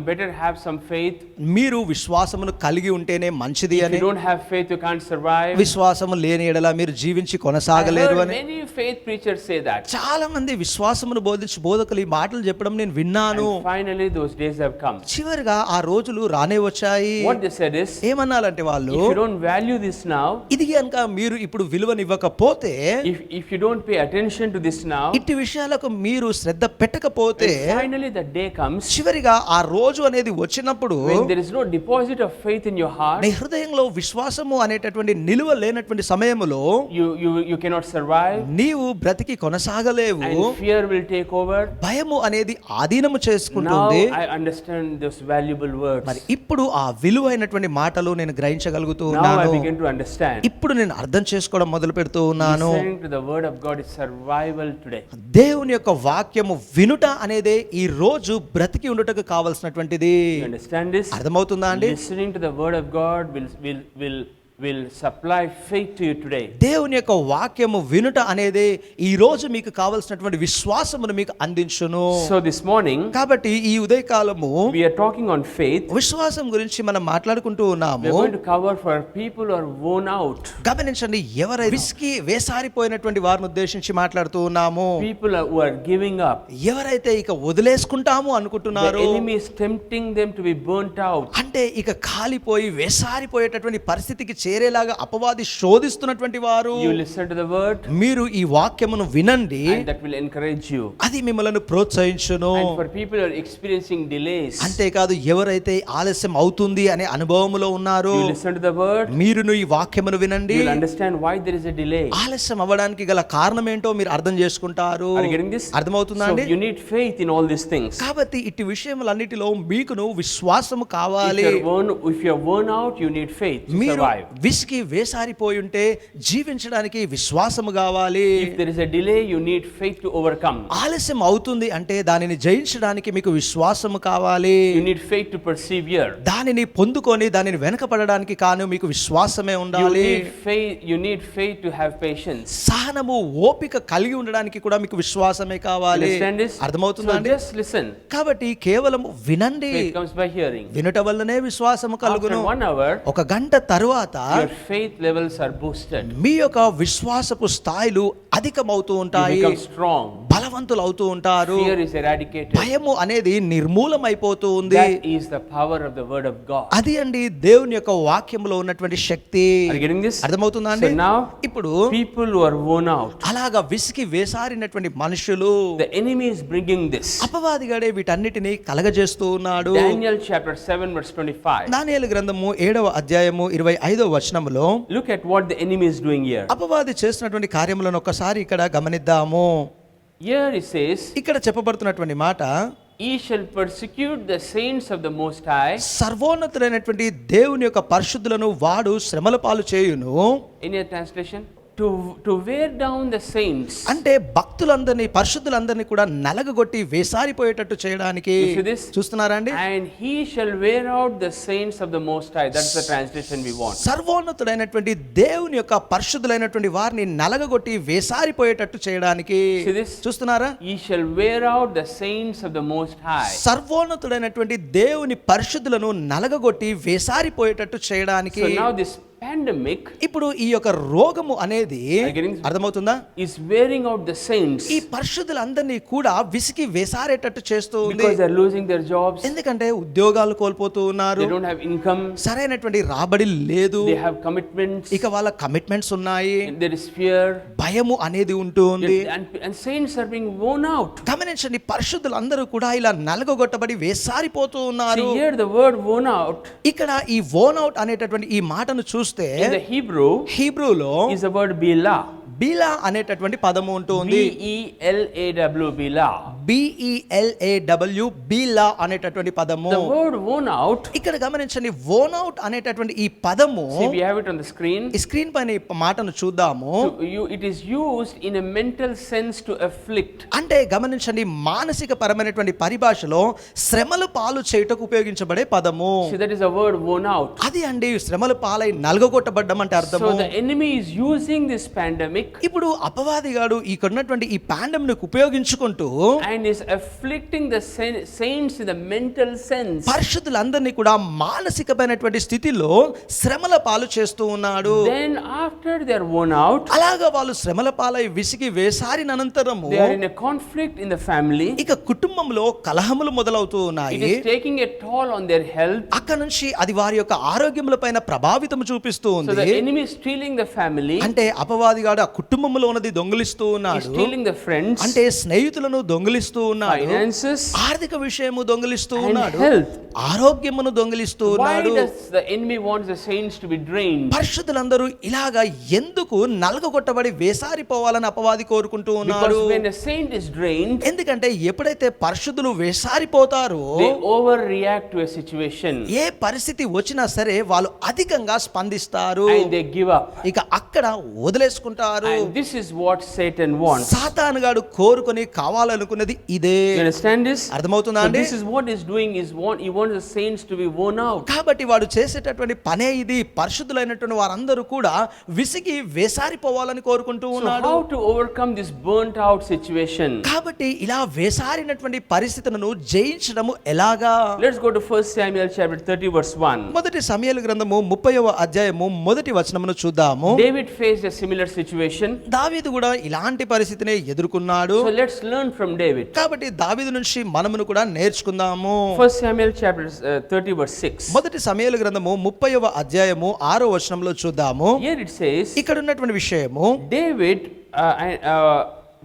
better have some faith. మీరు విశ్వాసమును కలిగి ఉంటేనే మంచిది If అని. you don't have faith you can't survive. విశ్వాసము లేని ఎడల మీరు జీవించి I కొనసాగలేరు heard అని. many faith preachers say that. చాలా మంది విశ్వాసమును బోధించు బోధకులు ఈ మాటలు చెప్పడం నేను విన్నాను. And finally those days have come. చివరిగా ఆ రోజులు రానే వచ్చాయి. What they said is, ఏమన్నాలంటే వాళ్ళు, if you don't value this now, ఇది కనుక మీరు ఇప్పుడు విలువనివ్వకపోతే, if you don't pay attention to this now, ఇట్టి విషయాలకు మీరు శ్రద్ధ పెట్టకపోతే, when finally the day comes చివరిగా ఆ రోజు అనేది వచ్చినప్పుడు when there is no deposit of faith in your heart, నీ హృదయంలో విశ్వాసము అనేటటువంటి నిలువ లేనటువంటి సమయములో you cannot survive నీవు బ్రతికి కొనసాగలేవు. and fear will take over. భయము అనేది ఆధీనము Now చేసుకుంటుంది. I understand those valuable words. మరి ఇప్పుడు ఆ విలువైనటువంటి మాటలు నేను గ్రహించగలుగుతూ Now I ఉన్నాను. begin to understand. ఇప్పుడు నేను అర్థం చేసుకోవడం మొదలు పెడుతూ ఉన్నాను. Listening to the word of God is survival today. దేవుని యొక్క వాక్యము వినుట అనేదే ఈ రోజు బ్రతికి ఉండుటకు కావలసినటువంటిది. You understand this? అర్థమవుతుందా అండి? Listening to the word of God will supply faith to you today. దేవుని యొక్క వాక్యము వినుట అనేది ఈ రోజు మీకు కావలసినటువంటి విశ్వాసమును మీకు అందించును. So this morning కాబట్టి ఈ ఉదయకాలము we are talking on faith. విశ్వాసం గురించి మనం మాట్లాడుకుంటూ We are ఉన్నాము. going to cover for people who are worn out. గమనించండి, ఎవరైతే విసికి వేసారిపోయినటువంటి వారిని ఉద్దేశించి మాట్లాడుతూ ఉన్నాము. People who are giving up. ఎవరైతే ఇక వదిలేసుకుంటాము The అనుకుంటున్నారు, enemy is tempting them to be burnt out. అంటే ఇక కాలిపోయి వేసారిపోయేటటువంటి పరిస్థితికి చేరేలాగా అపవాది శోధిస్తున్నటువంటి వారు, You listen to the word మీరు ఈ వాక్యమును వినండి, and that will encourage you. అది మిమ్మల్ని ప్రోత్సహించును. And for people who are experiencing delays, అంతేకాదు ఎవరైతే ఆలస్యం అవుతుంది అనే అనుభవములో ఉన్నారు, you listen to the word, మీరును ఈ వాక్యమును వినండి. you will understand why there is a delay. ఆలస్యం అవ్వడానికి గల కారణం ఏంటో మీరు అర్థం చేసుకుంటారు. Are you getting this? అర్థమవుతుందా So అండి? you need faith in all these things. కాబట్టి ఇట్టి విషయములన్నిటిలో మీకును విశ్వాసము కావాలి. If you're worn out, you need faith to మీరు survive. విసికి వేసారిపోయి ఉంటే జీవించడానికి విశ్వాసము కావాలి. If there is a delay, you need faith to overcome. ఆలస్యం అవుతుంది అంటే దానిని జయించడానికి మీకు విశ్వాసము కావాలి. You need faith to persevere. దానిని పొందుకొని దానిని వెనకపడడానికి కాను మీకు విశ్వాసమే ఉండాలి. You need faith to have patience. సహనము ఓపిక కలిగి ఉండడానికి కూడా మీకు విశ్వాసమే కావాలి. Understand this? అర్థమవుతుందా So అండి? just listen. కాబట్టి కేవలం వినండి, Faith comes by hearing. వినుట వల్లనే విశ్వాసము After కలుగును. 1 hour, ఒక గంట తరువాత your faith levels are boosted. మీ యొక్క విశ్వాసపు స్థాయిలు అధికమవుతూ You ఉంటాయి, become strong. బలవంతులు బలవంతులు అవుతూ ఉంటారు. Fear is eradicated. భయము అనేది నిర్మూలమైపోతూ ఉంది. That is the power of the word of God. అది అండి దేవుని యొక్క వాక్యంలో ఉన్నటువంటి శక్తి. Are you getting this? అర్థమవుతుందా So అండి? now ఇప్పుడు people who are worn out, అలాగా విసికి వేసారినటువంటి మనుషులు, the enemy is bringing this. అపవాదిగాడే వీటన్నిటిని కలగజేస్తూ ఉన్నాడు. Daniel chapter 7 verse 25. దానియేలు గ్రంథము 7వ అధ్యాయము 25వ వచనములో Look at what the enemy is doing here. అపవాది చేస్తున్నటువంటి కార్యములను ఒకసారి ఇక్కడ గమనిద్దాము. Here it says, ఇక్కడ చెప్పబడుతున్నటువంటి మాట, "Ye shall persecute the saints of the Most High." సర్వోన్నతుడైనటువంటి దేవుని యొక్క పరిశుద్ధులను వాడు శ్రమల పాలు చేయును. In your translation, to wear down the saints. అంటే భక్తులందరినీ పరిశుద్ధులందరినీ కూడా నలగగొట్టి వేసారిపోయేటట్టు చేయడానికి. You see this? చూస్తున్నారా అండి? And he shall wear out the saints of the Most High. That's the translation we want. సర్వోన్నతుడైనటువంటి దేవుని యొక్క పరిశుద్ధులైనటువంటి వారిని నలగగొట్టి వేసారిపోయేటట్టు చేయడానికి. See this? చూస్తున్నారా? Ye shall wear out the saints of the Most High. సర్వోన్నతుడైనటువంటి దేవుని పరిశుద్ధులను నలగగొట్టి వేసారిపోయేటట్టు చేయడానికి. So now this pandemic ఇప్పుడు ఈ యొక్క రోగము అనేది అర్థమవుతుందా? is wearing out the saints ఈ పరిశుద్ధులందరినీ కూడా విసికి వేసారేటట్టు చేస్తూ ఉంది. because they are losing their jobs. ఎందుకంటే ఉద్యోగాలు కోల్పోతూ ఉన్నారు, They don't have income. సరైనటువంటి రాబడి లేదు, They have commitments. ఇక వాళ్ళ కమిట్మెంట్స్ ఉన్నాయి, There is fear. భయము అనేది ఉంటూ ఉంది. And saints are being worn out. గమనించండి, పరిశుద్ధులందరూ కూడా ఇలా నలగొట్టబడి వేసారిపోతూ ఉన్నారు. See here the word worn out ఇక్కడ ఈ వోన్ అవుట్ అనేటటువంటి ఈ మాటను చూస్తే in the Hebrew హీబ్రూలో is the word bila. బీలా అనేటటువంటి పదము ఉంటుంది. B-E-L-A-W, bila. BELAW బీలా అనేటటువంటి పదము. The word worn out, ఇక్కడ గమనించండి, వోన్ అవుట్ అనేటటువంటి ఈ పదము, see we have it on the screen. ఈ స్క్రీన్ పైన ఈ మాటను చూద్దాము. It is used in a mental sense to afflict. అంటే గమనించండి, మానసిక పరమైనటువంటి పరిభాషలో శ్రమలు పాలు చేయుటకు ఉపయోగించబడే పదము. See, that is a word worn out. అది అండి శ్రమలు పాలై నలగొట్టబడ్డం అంటే అర్థము. So the enemy is using this pandemic ఇప్పుడు అపవాదిగాడు ఇక్కడ ఉన్నటువంటి ఈ పాండమిక్ ఉపయోగించుకుంటూ and is afflicting the saints in the mental sense. పరిశుద్ధులందరినీ కూడా మానసికమైనటువంటి స్థితిలో శ్రమల పాలు చేస్తూ ఉన్నాడు. Then after they are worn out, అలాగా వాళ్ళు శ్రమల పాలై విసిగి వేసారిన అనంతరము they are in a conflict in the family. ఇక కుటుంబంలో కలహములు మొదలవుతూ It ఉన్నాయి. is taking a toll on their health. అక్కడ నుంచి అది వారి యొక్క ఆరోగ్యములపైన ప్రభావితం చూపిస్తూ So ఉంది. the enemy is stealing the family. అంటే అపవాదిగాడు ఆ కుటుంబంలో ఉన్నది దొంగిలిస్తూ He's ఉన్నాడు. stealing the friends, అంటే స్నేహితులను దొంగిలిస్తూ ఉన్నాడు, finances, ఆర్థిక విషయము దొంగిలిస్తూ and ఉన్నాడు, health. ఆరోగ్యమును దొంగిలిస్తూ Why ఉన్నాడు. does the enemy want the saints to be drained? పరిశుద్ధులందరూ ఇలాగా ఎందుకు నలగొట్టబడి వేసారిపోవాలని అపవాది కోరుకుంటూ ఉన్నారు? Because when a saint is drained, ఎందుకంటే ఎప్పుడైతే పరిశుద్ధులు వేసారిపోతారో they overreact to a situation ఏ పరిస్థితి వచ్చినా సరే వాళ్ళు అధికంగా స్పందిస్తారు, and they give up. ఇక అక్కడ వదిలేసుకుంటారు. And this is what Satan wants. సాతానుగాడు కోరుకొని కావాలనుకున్నది ఇదే. You understand this? అర్థమవుతుందా So అండి? this is what he's doing, he wants the saints to be worn out. కాబట్టి వాడు చేసేటటువంటి పనే ఇది. పరిశుద్ధులైనటువంటి వారందరూ కూడా విసిగి వేసారిపోవాలని కోరుకుంటూ So ఉన్నాడు. how to overcome this burnt out situation? కాబట్టి ఇలా వేసారినటువంటి పరిస్థితులను జయించడము ఎలాగా? Let's go to 1 Samuel chapter 30 verse 1. మొదటి సమూయేలు గ్రంథము 30వ అధ్యాయము మొదటి వచనమును చూద్దాము. David faced a similar situation. దావీదు కూడా ఇలాంటి పరిస్థితిని ఎదుర్కొన్నాడు. So let's learn from David. కాబట్టి దావీదు నుంచి మనమును కూడా నేర్చుకుందాము. 1 Samuel chapter 30 verse 6. మొదటి సమూయేలు గ్రంథము 30వ అధ్యాయము 6వ వచనంలో చూద్దాము. Here it says, ఇక్కడ ఉన్నటువంటి విషయము,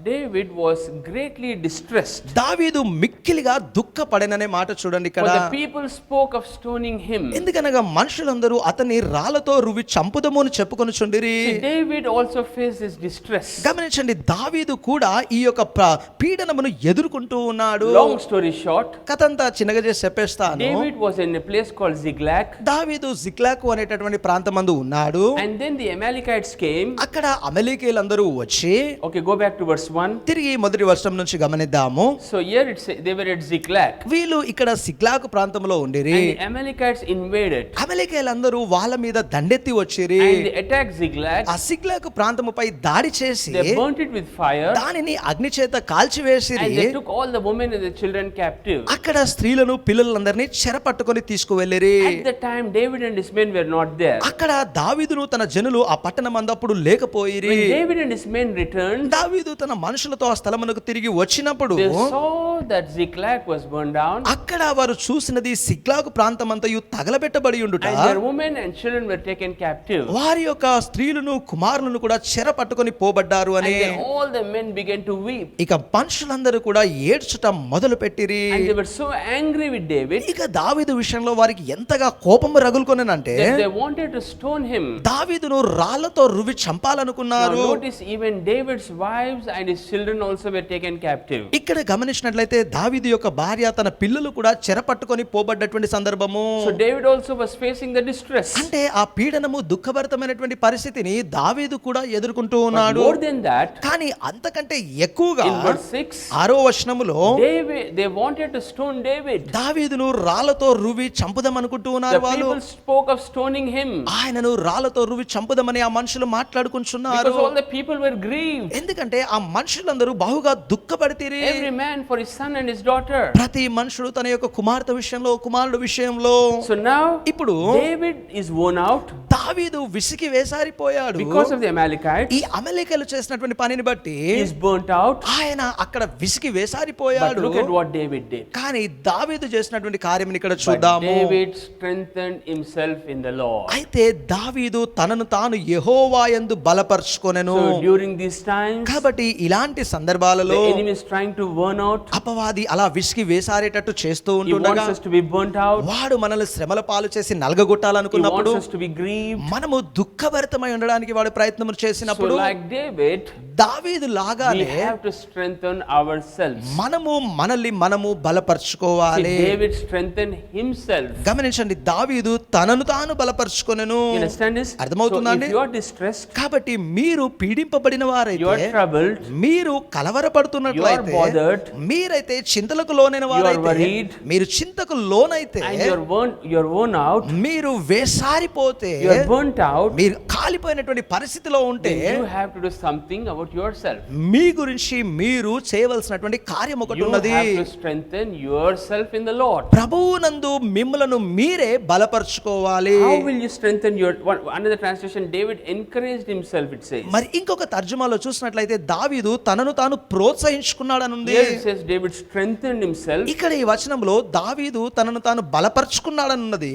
David was greatly distressed. దావీదు మిక్కిలిగా దుఃఖపడెననే మాట చూడండి ఇక్కడ. For the people spoke of stoning him. ఎందుకనగా మనుషులందరూ అతన్ని రాళ్లతో రువి చంపుదము అని చెప్పుకొనుచుండిరి. See, David also faced this distress. గమనించండి, దావీదు కూడా ఈ యొక్క పీడనమును ఎదుర్కొంటూ ఉన్నాడు. Long story short, కథంతా చిన్నగా చేసి చెప్పేస్తాను. David was in a place called Ziklag. దావీదు జిక్లాకు అనేటటువంటి ప్రాంతమందు ఉన్నాడు. And then the Amalekites came. అక్కడ అమలేకీయులందరూ వచ్చి, Okay, go back to verse 1. తిరిగి మొదటి వర్షం నుంచి గమనిద్దాము. So here they were at Ziklag. వీళ్ళు ఇక్కడ సిక్లాకు ప్రాంతంలో ఉండిరి. And the Amalekites invaded. అమలేకీయులందరూ వాళ్ళ మీద దండెత్తి వచ్చిరి. And they attacked Ziklag. ఆ సిక్లాకు ప్రాంతముపై దాడి చేసి They burnt it with fire. దానిని అగ్ని చేత కాల్చివేసిరి. And they took all the women and the children captive. అక్కడ స్త్రీలను పిల్లలందరినీ చెరపట్టుకొని తీసుకువెళ్ళిరి. At the time David and his men were not there. అక్కడ దావీదును తన జనులు ఆ పట్టణమందు అప్పుడు లేకపోయిరి. When David and his men returned, దావీదు తన మనుషులతో ఆ స్థలమునకు తిరిగి వచ్చినప్పుడు they saw that Ziklag was burned down, అక్కడ వారు చూసినది సిగ్లాగు ప్రాంతమంతయు తగలబెట్టబడి ఉండుట, and their women and children were taken captive. వారి యొక్క స్త్రీలను కుమారులను కూడా చెర పట్టుకొని పోబడ్డారు And అని. then all the men began to weep. ఇక మనుషులందరూ కూడా ఏడ్చుట మొదలు పెట్టిరి. And they were so angry with David ఇక దావీదు విషయంలో వారికి ఎంతగా కోపము రగులుకొననంటే that they wanted to stone him. దావీదును రాళ్లతో రువి Now చంపాలనుకున్నారు. notice even David's wives and his children also were taken captive. ఇక్కడ గమనించినట్లయితే దావీదు యొక్క భార్య తన పిల్లలు కూడా చెర పట్టుకొని పోబడ్డటువంటి సందర్భము. So David also was facing the distress. అంటే ఆ పీడనము దుఃఖభరితమైనటువంటి పరిస్థితిని దావీదు కూడా ఎదుర్కొంటూ But ఉన్నాడు. more than that, కానీ అంతకంటే ఎక్కువగా in verse 6, 6వ వచనములో they wanted to stone David. దావీదును రాళ్లతో రువి చంపుదాం అనుకుంటూ The ఉన్నారు వాళ్ళు. people spoke of stoning him ఆయనను రాళ్లతో రువి చంపుదామని ఆ మనుషులు మాట్లాడుకుంటున్నారు. because all the people were grieved. ఎందుకంటే ఆ మనుషులందరూ బహుగా దుఃఖపడితిరి. Every man for his son and his daughter. ప్రతి మనుషుడు తన యొక్క కుమార్తె విషయంలో కుమారుడు విషయంలో. So now ఇప్పుడు David is worn out దావీదు విసికి వేసారిపోయాడు. because of the Amalekites. ఈ అమలేకలు చేసినటువంటి పనిని బట్టి He is burnt out. ఆయన అక్కడ విసికి But వేసారిపోయాడు. look at what David did. కానీ దావీదు చేసినటువంటి కార్యం ఇక్కడ But చూద్దాము. David strengthened himself in the Lord. అయితే దావీదు తనను తాను యెహోవా యందు బలపరుచుకొనెను. So during these times, కాబట్టి ఇలాంటి సందర్భాలలో the enemy is trying to burn out. అపవాది అలా విసికి వేసారేటట్టు చేస్తూ He ఉంటుండగా wants us to be burnt out. వాడు మనల్ని శ్రమల పాలు చేసి He నలగగొట్టాలనుకున్నప్పుడు, wants us to be grieved. మనము దుఃఖభరితమై ఉండడానికి వాడు ప్రయత్నం So చేసినప్పుడు like David, దావీదు we లాగానే have to strengthen ourselves. మనము మనము See, బలపరుచుకోవాలి. David strengthened himself. గమనించండి, దావీదు తనను తాను బలపరుచుకొనెను. You understand this? So అర్థమవుతుందండి? if you are distressed, కాబట్టి మీరు పీడింపబడిన you are వారైతే, troubled, మీరు కలవరపడుతున్నట్లయితే, You are bothered. మీరైతే చింతలకు లోనైన You are వారైతే, worried. మీరు చింతకు లోనైతే, and you are worn out, మీరు వేసారిపోతే, you are burnt out, మీరు కాలిపోయినటువంటి పరిస్థితిలో ఉంటే, then you have to do something about yourself. మీ గురించి మీరు చేయవలసినటువంటి కార్యం ఒకటి You ఉన్నది. have to strengthen yourself in the Lord. ప్రభువునందు మిమ్మలను మీరే బలపరుచుకోవాలి. How will you strengthen another translation, David encouraged himself, it says. మరి ఇంకొక తర్జుమాలో చూసినట్లయితే దావీదు తనను తాను ప్రోత్సహించుకున్నాడని ఉంది. Here it says David strengthened himself. ఇక్కడ ఈ వచనంలో దావీదు తనను తాను బలపరుచుకున్నాడని ఉన్నది.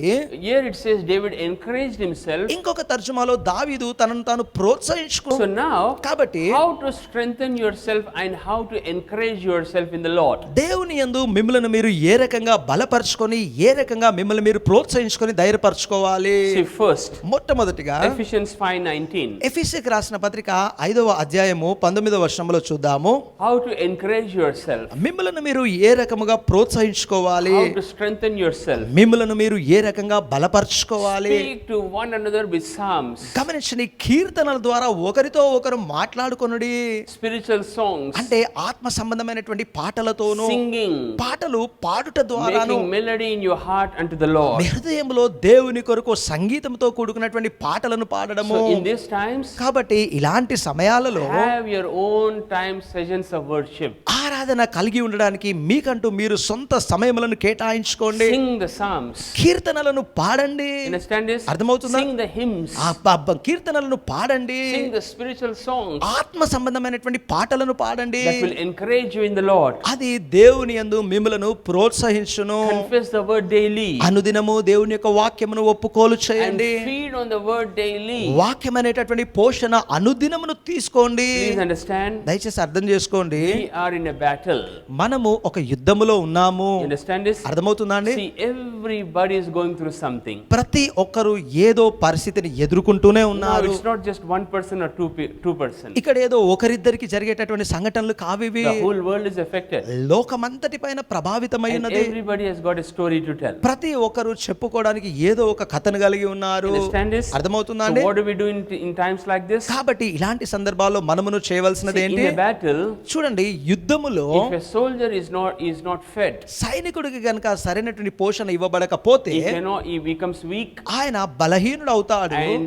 Here it says David encouraged himself. ఇంకొక తర్జుమాలో దావీదు తనను తాను ప్రోత్సహించుకు. So now, కాబట్టి how to strengthen yourself and how to encourage yourself in the Lord. దేవుని యందు మిమ్మల్ని మీరు ఏ రకంగా బలపరుచుకొని, ఏ రకంగా మిమ్మల్ని మీరు ప్రోత్సహించుకొని ధైర్యపరచుకోవాలి. See, first, మొట్టమొదటిగా Ephesians 5:19. ఎఫెసీయులకు రాసిన పత్రిక 5వ అధ్యాయము 19వ వచనంలో చూద్దాము. How to encourage yourself. మిమ్మల్ని మీరు ఏ రకముగా ప్రోత్సహించుకోవాలి, How to strengthen yourself. మిమ్మల్ని మీరు ఏ రకంగా బలపరుచుకోవాలి. Speak to one another with psalms, గమనించండి, కీర్తనల ద్వారా ఒకరితో ఒకరు మాట్లాడుకొనుడి. spiritual songs, అంటే ఆత్మ సంబంధమైనటువంటి పాటలతోను, singing, పాటలు పాడుట ద్వారాను, making melody in your heart unto the Lord. మీ హృదయంలో దేవుని కొరకు సంగీతంతో కూడుకున్నటువంటి పాటలను పాడడము. So in these times, కాబట్టి ఇలాంటి సమయాలలో have your own time sessions of worship. ఆరాధన కలిగి ఉండడానికి మీకంటూ మీరు సొంత సమయములను కేటాయించుకోండి. Sing the psalms. కీర్తనలను పాడండి. Understand this? అర్థమవుతుందా? Sing the hymns. కీర్తనలను పాడండి. Sing the spiritual songs ఆత్మ సంబంధమైనటువంటి పాటలను పాడండి. that will encourage you in the Lord. అది దేవుని యందు మిమ్మలను ప్రోత్సహించును. Confess the word daily అనుదినము దేవుని యొక్క వాక్యమును ఒప్పుకోలు and చేయండి. feed on the word daily. వాక్యం అనేటటువంటి పోషణ అనుదినమును తీసుకోండి. Please understand, దయచేసి అర్థం చేసుకోండి, we are in a battle. మనము ఒక యుద్ధములో ఉన్నాము. You understand this? అర్థమవుతుందా అండి? See, everybody is going through something. ప్రతి ఒక్కరు ఏదో పరిస్థితిని ఎదుర్కొంటూనే Now, ఉన్నారు. it's not just one person or two person. ఇక్కడ ఏదో ఒకరిద్దరికి జరిగేటటువంటి సంఘటనలు కావివి. The whole world is affected. లోకమంతటి పైన ప్రభావితమై And ఉన్నది. everybody has got a story to tell. ప్రతి ఒక్కరు చెప్పుకోవడానికి ఏదో ఒక కథను కలిగి ఉన్నారు. Understand this? అర్థమవుతుందా So అండి? what do we do in times like this? కాబట్టి ఇలాంటి సందర్భాల్లో మనమును చేయవలసినది See, ఏంటి? in a battle, చూడండి, యుద్ధములో if a soldier is not fed, సైనికుడికి గనక సరైనటువంటి పోషణ ఇవ్వబడకపోతే he becomes weak ఆయన బలహీనుడు అవుతాడు. and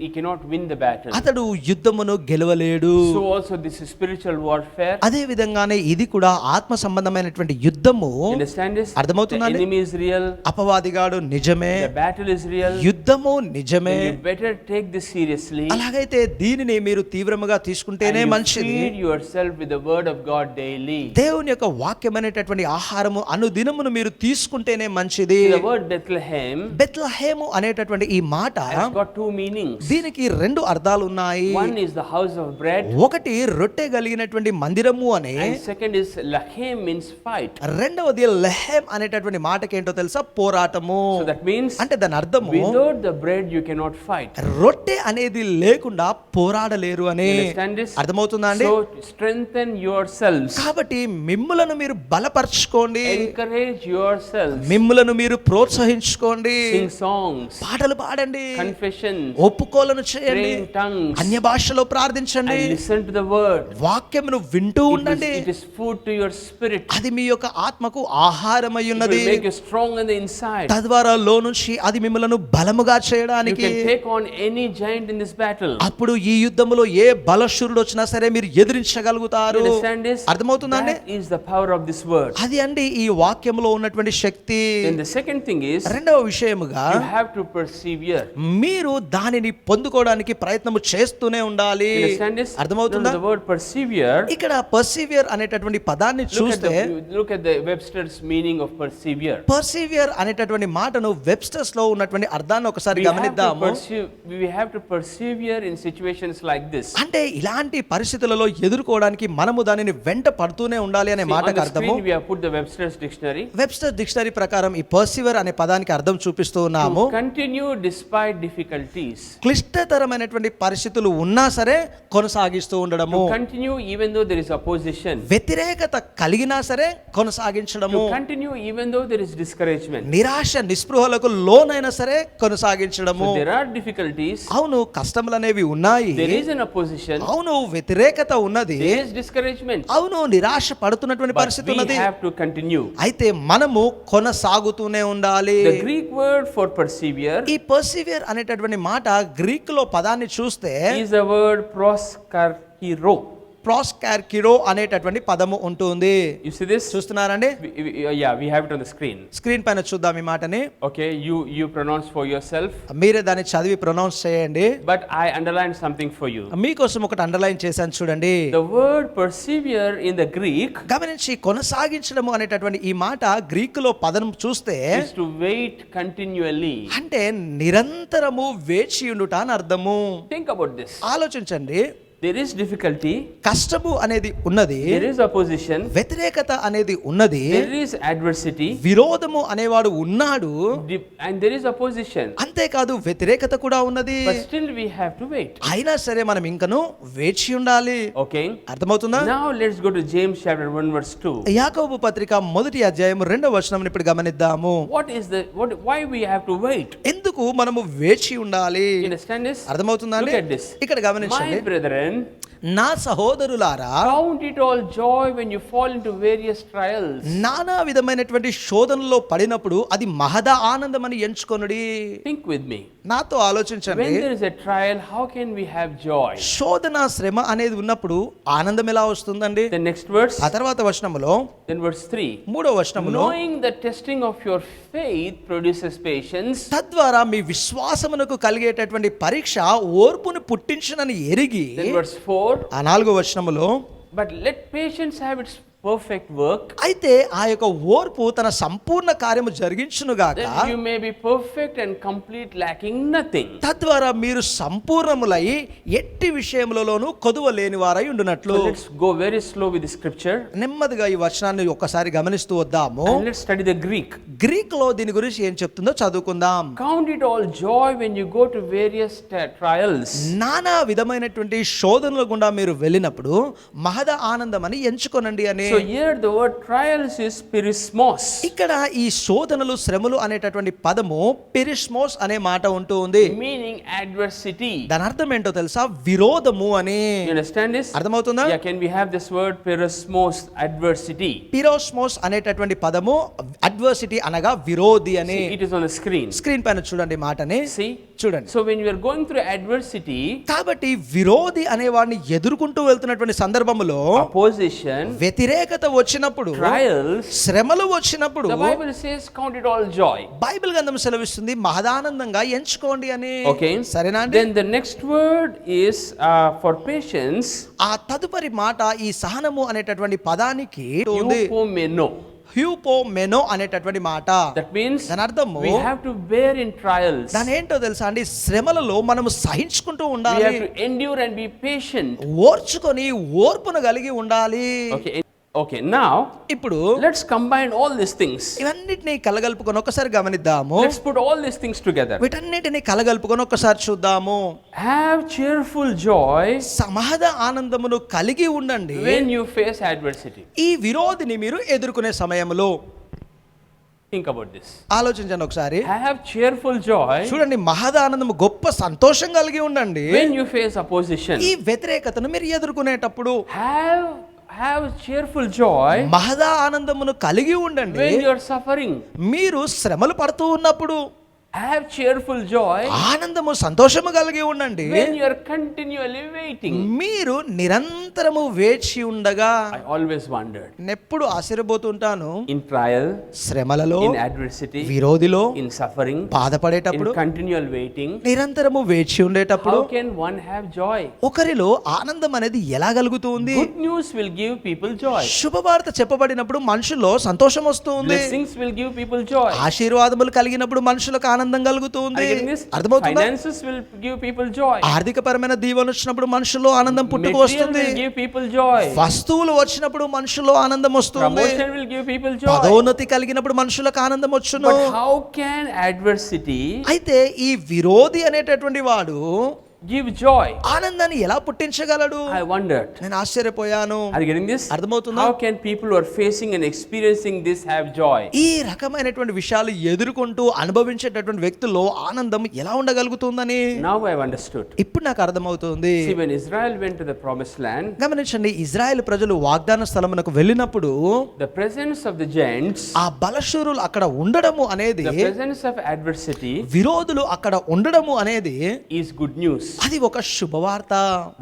he cannot win the battle. అతడు యుద్ధమును గెలవలేడు. So also this is spiritual warfare. అదే విధంగానే ఇది కూడా ఆత్మ సంబంధమైనటువంటి యుద్ధము. Understand this? The అర్థమవుతుందండి? enemy is real. అపవాదిగాడు నిజమే, The battle is real. యుద్ధము నిజమే. You better take this seriously. అలాగైతే దీనిని మీరు తీవ్రముగా తీసుకుంటేనే And you మంచిది. feed yourself with the word of God daily. దేవుని యొక్క వాక్యం అనేటటువంటి ఆహారము అనుదినమును మీరు తీసుకుంటేనే మంచిది. The word Bethlehem బెత్లెహేము అనేటటువంటి ఈ మాట has got two meanings. దీనికి రెండు అర్థాలు ఉన్నాయి. One is the house of bread, ఒకటి రొట్టె కలిగినటువంటి మందిరము అని, and second is Lachem means fight. రెండవది లెహెం అనేటటువంటి మాటకి ఏంటో తెలుసా? పోరాటము. So that means అంటే దాని అర్థము without the bread you cannot fight. రొట్టె అనేది లేకుండా పోరాడలేరు అని. You understand this? అర్థమవుతుందా అండి? So strengthen yourselves, కాబట్టి మిమ్ములను మీరు బలపరచుకోండి, encourage yourselves, మిమ్ములను మీరు ప్రోత్సహించుకోండి, sing songs, పాటలు పాడండి, confessions, ఒప్పుకోలను చేయండి, pray in tongues, అన్య భాషలో ప్రార్థించండి, and listen to the word. వాక్యమును వింటూ ఉండండి. It is food to your spirit. అది మీ యొక్క ఆత్మకు ఆహారమై It ఉన్నది. will make you strong in the inside. తద్వారా లో నుంచి అది మిమ్మలను బలముగా You చేయడానికి, can take on any giant in this battle. అప్పుడు ఈ యుద్ధములో ఏ బలశూరుడు వచ్చినా సరే మీరు You ఎదిరించగలుగుతారు. understand this? అర్థమవుతుందా అండి? That is the power of this word. అది అండి ఈ వాక్యములో ఉన్నటువంటి శక్తి. Then the second thing is రెండవ విషయముగా you have to persevere. మీరు దానిని పొందుకోవడానికి ప్రయత్నము చేస్తూనే ఉండాలి. You understand this? అర్థమవుతుందా? The word persevere. ఇక్కడ పర్సివియర్ అనేటటువంటి పదాన్ని చూస్తే Look at the Webster's meaning of persevere. పర్సివియర్ అనేటటువంటి మాటను వెబ్స్టర్స్ లో ఉన్నటువంటి అర్థాన్ని ఒకసారి గమనిద్దాము. We have to persevere in situations like this. అంటే ఇలాంటి పరిస్థితులలో ఎదుర్కోవడానికి మనము దానిని వెంట పడుతూనే ఉండాలి అనే See, on మాటకు the అర్థము. screen we have put the Webster's dictionary. Webster dictionary ప్రకారం ఈ పర్సివియర్ అనే పదానికి అర్థం చూపిస్తూ ఉన్నాము. To continue despite difficulties. క్లిష్టతరమైనటువంటి పరిస్థితులు ఉన్నా సరే కొనసాగిస్తూ ఉండడము, To continue even though there is opposition. వ్యతిరేకత కలిగినా సరే కొనసాగించడము, To continue even though there is discouragement. నిరాశ నిస్పృహలకు లోనైనా సరే కొనసాగించడము. So there are difficulties. అవును, కష్టములు అనేవి ఉన్నాయి, There is an opposition. అవును వ్యతిరేకత ఉన్నది, There is discouragement. అవును నిరాశ పడుతున్నటువంటి But పరిస్థితి we ఉన్నది. have to continue. అయితే మనము కొనసాగుతూనే ఉండాలి. The Greek word for persevere ఈ పర్సివియర్ అనేటటువంటి మాట గ్రీక్ లో పదాన్ని చూస్తే is the word proskarkiro. ప్రాస్కార్కిరో అనేటటువంటి పదము ఉంటుంది. You see this? చూస్తున్నారండి? Yeah, we have it on the screen. Screen పైన చూద్దాం ఈ మాటని. Okay, you pronounce for yourself. మీరే దాన్ని చదివి ప్రొనౌన్స్ చేయండి. But I underlined something for you. మీకోసం ఒకటి అండర్లైన్ చేశాను చూడండి. The word persevere in the Greek గమనించి కొనసాగించడము అనేటటువంటి ఈ మాట గ్రీక్ లో పదం చూస్తే is to wait continually. అంటే నిరంతరము వేచి ఉండుట అని అర్థము. Think about this. ఆలోచించండి. There is difficulty. కష్టము అనేది ఉన్నది, There is opposition. వ్యతిరేకత అనేది ఉన్నది, There is adversity. విరోధము అనేవాడు ఉన్నాడు, And there is opposition. అంతేకాదు వ్యతిరేకత కూడా ఉన్నది. But still we have to wait. అయినా సరే మనం ఇంకను వేచి ఉండాలి. Okay. అర్థమవుతుందా? Now let's go to James chapter 1 verse 2. యాకోబు పత్రిక 1వ అధ్యాయం 2వ వచనం ఇప్పుడు గమనిద్దాము. Why we have to wait? ఎందుకు మనము వేచి ఉండాలి? You understand this? అర్థమవుతుందా అండి? Look at this. ఇక్కడ గమనించండి. My brethren, నా సహోదరులారా, count it all joy when you fall into various trials. నానా విధమైనటువంటి శోధనలో పడినప్పుడు అది మహద ఆనందమని ఎంచుకొనుడి. Think with me. నాతో ఆలోచించండి. When there is a trial, how can we have joy? శోధన శ్రమ అనేది ఉన్నప్పుడు ఆనందం ఎలా వస్తుందండి? The next verse, ఆ తర్వాత వచనములో then verse 3. 3వ వచనములో Knowing the testing of your faith produces patience. తద్వారా మీ విశ్వాసమునకు కలిగేటటువంటి పరీక్ష ఓర్పును పుట్టించునని ఎరిగి, Then verse 4. ఆ 4వ వచనములో But let patience have its perfect work, అయితే ఆ యొక్క ఓర్పు తన సంపూర్ణ కార్యము జరిగించునుగాక, that you may be perfect and complete, lacking nothing. తద్వారా మీరు సంపూర్ణములై ఎట్టి విషయములలోనూ కొదువ లేని వారై ఉండునట్లు. So let's go very slow with the scripture నెమ్మదిగా ఈ వచనాన్ని ఒక్కసారి గమనిస్తూ వద్దాము. and let's study the Greek. Greek లో దీని గురించి ఏం చెప్తుందో చదువుకుందాం. Count it all joy when you go to various trials. నానా విధమైనటువంటి శోధనల గుండా మీరు వెళ్ళినప్పుడు మహద ఆనందం అని ఎంచుకోనండి అని. So here the word trials is perismos. ఇక్కడ ఈ శోధనలు శ్రమలు అనేటటువంటి పదము పెరిస్మోస్ అనే మాట ఉంటూ ఉంది. Meaning adversity. దాని అర్థం ఏంటో తెలుసా? విరోధము అని. You understand this? అర్థమవుతుందా? Yeah, can we have this word perismos, adversity? పిరోస్మోస్ అనేటటువంటి పదము అడ్వర్సిటీ అనగా విరోధి అని. See, it is on the screen. Screen పైన చూడండి మాటని. See? చూడండి. So when you are going through adversity, కాబట్టి విరోధి అనేవాడిని ఎదుర్కొంటూ వెళ్తున్నటువంటి సందర్భములో opposition, వ్యతిరేక వ్యతిరేకత వచ్చినప్పుడు, trials, శ్రమలు వచ్చినప్పుడు the Bible says, count it all joy. Bible గ్రంథం సెలవిస్తుంది మహదానందంగా ఎంచుకోండి అని. Okay. సరేనా అండి? Then the next word is for patience, ఆ తదుపరి మాట ఈ సహనము అనేటటువంటి పదానికి ఉంది. eupomeno. హ్యూపోమెనో అనేటటువంటి మాట. That means దాని అర్థము we have to bear in trials. దాని ఏంటో తెలుసా అండి? శ్రమలలో మనము సహించుకుంటూ We ఉండాలి, have to endure and be patient. ఓర్చుకొని ఓర్పును కలిగి ఉండాలి. Okay, now ఇప్పుడు let's combine all these things. ఇవన్నిటిని కలగలుపుకొని ఒకసారి గమనిద్దాము. Let's put all these things together. వీటన్నిటిని కలగలుపుకొని ఒకసారి చూద్దాము. Have cheerful joy సమహద ఆనందమును కలిగి ఉండండి when you face adversity. ఈ విరోధిని మీరు ఎదుర్కొనే సమయంలో. Think about this. ఆలోచించండి ఒకసారి. Have cheerful joy చూడండి, మహద ఆనందము గొప్ప సంతోషం కలిగి ఉండండి when you face opposition. ఈ వ్యతిరేకతను మీరు ఎదుర్కొనేటప్పుడు. Have cheerful joy మహద ఆనందమును కలిగి ఉండండి when you are suffering. మీరు శ్రమలు పడుతూ ఉన్నప్పుడు. Have cheerful joy ఆనందము సంతోషము కలిగి ఉండండి when you are continually waiting. మీరు నిరంతరము వేచి ఉండగా. I always wondered, నేనెప్పుడు ఆశ్చర్యపోతుంటాను, in trial, శ్రమలలో, in adversity, విరోధిలో, in suffering, in బాధపడేటప్పుడు, continual waiting, నిరంతరము వేచి ఉండేటప్పుడు how can one have joy? ఒకరిలో ఆనందం అనేది ఎలా కలుగుతుంది? Good news will give people joy. శుభవార్త చెప్పబడినప్పుడు మనుషుల్లో సంతోషం వస్తుంది. Blessings will give people joy. ఆశీర్వాదములు కలిగినప్పుడు మనుషులకు ఆనందం కలుగుతుంది. Are you getting this? అర్థమవుతుందా? Finances will give people joy. ఆర్థికపరమైన దీవెన వచ్చినప్పుడు మనుషుల్లో ఆనందం పుట్టుకు Material వస్తుంది. will give people joy. వస్తువులు వచ్చినప్పుడు మనుషుల్లో ఆనందం వస్తుంది. Promotion will give people joy. పదోన్నతి కలిగినప్పుడు మనుషులకు ఆనందం వచ్చును. But how can adversity అయితే ఈ విరోధి అనేటటువంటి వాడు give joy? ఆనందాన్ని ఎలా పుట్టించగలడు? I wondered. నేను ఆశ్చర్యపోయాను. Are you getting this? అర్థమవుతుందా? How can people who are facing and experiencing this have joy? ఈ రకమైనటువంటి విషయాలు ఎదుర్కొంటూ అనుభవించేటటువంటి వ్యక్తుల్లో ఆనందం ఎలా ఉండగలుగుతుందని Now I've understood. ఇప్పుడు నాకు అర్థమవుతుంది. See, when Israel went to the promised land, గమనించండి, ఇజ్రాయెల్ ప్రజలు వాగ్దాన స్థలమునకు వెళ్ళినప్పుడు the presence of the giants, ఆ బలశూరులు అక్కడ ఉండడము అనేది, the presence of adversity విరోధులు అక్కడ ఉండడము అనేది is good news. అది ఒక శుభవార్త.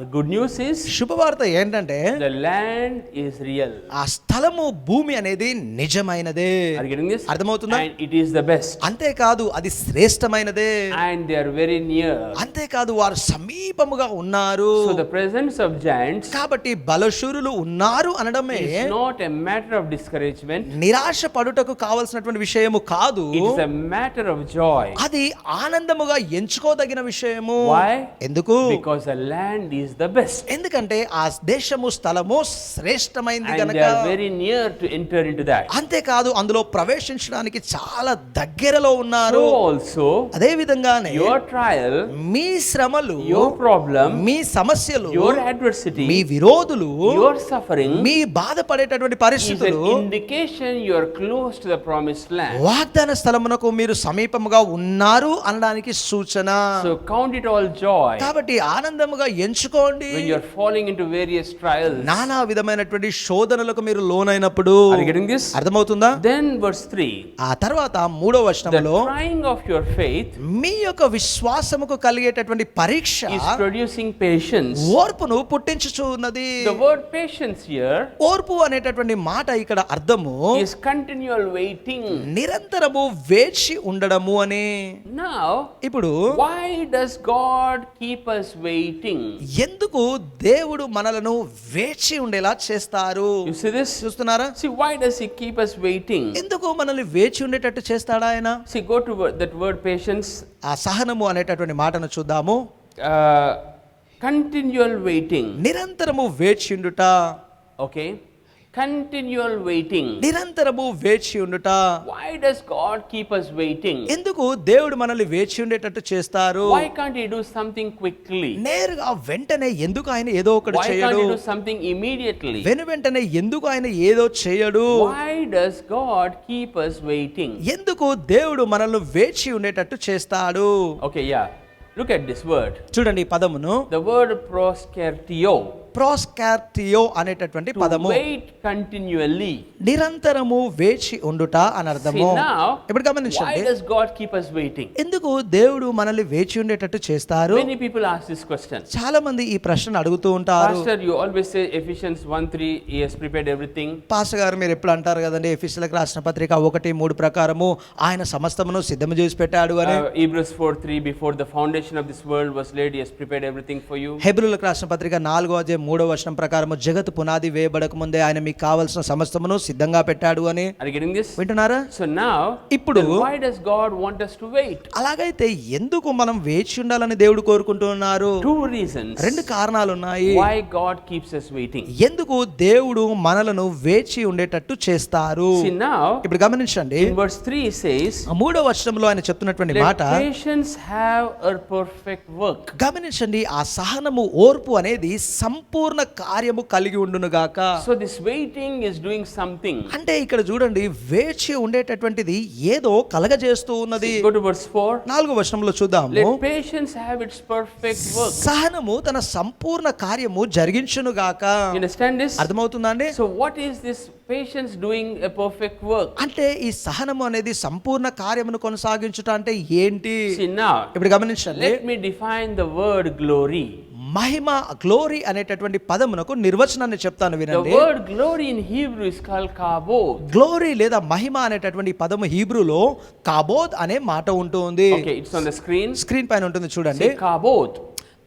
The good news is శుభవార్త ఏంటంటే the land is real. ఆ స్థలము, భూమి అనేది నిజమైనదే. Are you getting this? అర్థమవుతుందా? And it is the best. అంతేకాదు అది శ్రేష్టమైనదే. And they are very near. అంతేకాదు వారు సమీపముగా ఉన్నారు. So the presence of giants కాబట్టి బలశూరులు ఉన్నారు అనడమే is not a matter of discouragement. నిరాశ పడుటకు కావలసినటువంటి విషయము కాదు. It is a matter of joy. అది ఆనందముగా ఎంచుకోదగిన విషయము. Why? ఎందుకు? Because the land is the best. ఎందుకంటే ఆ దేశము, స్థలము శ్రేష్టమైనది And గనక. they are very near to enter into that. అంతేకాదు అందులో ప్రవేశించడానికి చాలా దగ్గరలో ఉన్నారు. So also, అదే విధంగానే your trial, మీ శ్రమలు, your problem, మీ సమస్యలు, your adversity, మీ విరోధులు, your suffering me బాధపడేటటువంటి is an పరిస్థితులు indication you are close to the promised land. వాగ్దాన స్థలమునకు మీరు సమీపముగా ఉన్నారు అనడానికి సూచన. So count it all joy కాబట్టి ఆనందముగా ఎంచుకోండి when you are falling into various trials. నానా విధమైనటువంటి శోధనలకు మీరు లోనైనప్పుడు. Are you getting this? అర్థమవుతుందా? Then verse 3. ఆ తర్వాత 3వ The వచనములో trying of your faith మీ యొక్క విశ్వాసముకు కలిగేటటువంటి పరీక్ష is producing patience. ఓర్పును పుట్టించుచున్నది. The word patience here ఓర్పు అనేటటువంటి మాట ఇక్కడ అర్థము is continual waiting. నిరంతరము వేచి ఉండడము అని. Now, ఇప్పుడు why does God keep us waiting? ఎందుకు దేవుడు మనలను వేచి ఉండేలా చేస్తారు? You see this? చూస్తున్నారా? See, why does He keep us waiting? ఎందుకు మనల్ని వేచి ఉండేటట్టు చేస్తాడా ఆయన? See, go to that word patience. ఆ సహనము అనేటటువంటి మాటను చూద్దాము. Continual waiting. నిరంతరము వేచి ఉండుట. Okay. Continual waiting. నిరంతరము వేచి ఉండుట. Why does God keep us waiting? ఎందుకు దేవుడు మనల్ని వేచి ఉండేటట్టు చేస్తారు? Why can't He do something quickly? నేరుగా వెంటనే ఎందుకు ఆయన ఏదో ఒకటి Why can't చేయడు? He do something immediately? వెంటనే ఎందుకు ఆయన ఏదో చేయడు? Why does God keep us waiting? ఎందుకు దేవుడు మనల్ని వేచి ఉండేటట్టు చేస్తాడు? Okay, yeah. Look at this word. చూడండి ఈ పదమును. The word proskertio. ప్రోస్కార్టియో అనేటటువంటి to పదము wait continually. నిరంతరము వేచి ఉండుట అని అర్థము. See now, ఇప్పుడు why గమనించండి, does God keep us waiting? ఎందుకు దేవుడు మనల్ని వేచి ఉండేటట్టు చేస్తారు? Many people ask this question. చాలా మంది ఈ ప్రశ్న అడుగుతూ ఉంటారు. Pastor, you always say Ephesians 1:3, he has prepared everything. Pastor గారు మీరు ఎప్పుడు అంటారు కదండి, ఎఫెసీయులకు రాసిన పత్రిక 1:3 ప్రకారము ఆయన సమస్తమును సిద్ధము చేసి పెట్టాడు అని. Hebrews 4:3, before the foundation of this world was laid, he has prepared everything for you. హెబ్రీయులకు రాసిన పత్రిక 4:3 ప్రకారము జగత్తు పునాది వేయబడక ముందే ఆయన మీకు కావాల్సిన సమస్తమును సిద్ధంగా పెట్టాడు అని. Are you getting this? వింటున్నారా? So now, ఇప్పుడు then why does God want us to wait? అలాగైతే ఎందుకు మనం వేచి ఉండాలని దేవుడు కోరుకుంటున్నారు? Two reasons. రెండు కారణాలు ఉన్నాయి Why God keeps us waiting. ఎందుకు దేవుడు మనలను వేచి ఉండేటట్టు చేస్తారు. See now, ఇప్పుడు గమనించండి, in verse 3 it says, 3వ వచనంలో ఆయన చెప్తున్నటువంటి let మాట patience have a perfect work. గమనించండి, ఆ సహనము ఓర్పు అనేది సంపూర్ణ కార్యము కలిగి ఉండును గాక. So this waiting is doing something. అంటే ఇక్కడ చూడండి, వేచి ఉండేటటువంటిది ఏదో కలగజేస్తూ ఉన్నది. Go to verse 4. 4వ వచనంలో చూద్దాము, Let patience have its perfect work. సహనము తన సంపూర్ణ కార్యము జరిగించును గాక. You understand this? అర్థమవుతుందా అండి? So what is this patience doing a perfect work? అంటే ఈ సహనము అనేది సంపూర్ణ కార్యమును కొనసాగించుట అంటే ఏంటి? See now, ఇప్పుడు గమనించండి, let me define the word glory. Mahima, glory అనేటటువంటి పదమునకు నిర్వచనాన్ని చెప్తాను The వినండి. word glory in Hebrew is called kabod. Glory లేదా మహిమ అనేటటువంటి పదము హీబ్రూలో కాబోద్ అనే మాట ఉంటుంది. Okay, it's on the screen. Screen పైన ఉంటుంది చూడండి. Say kabod.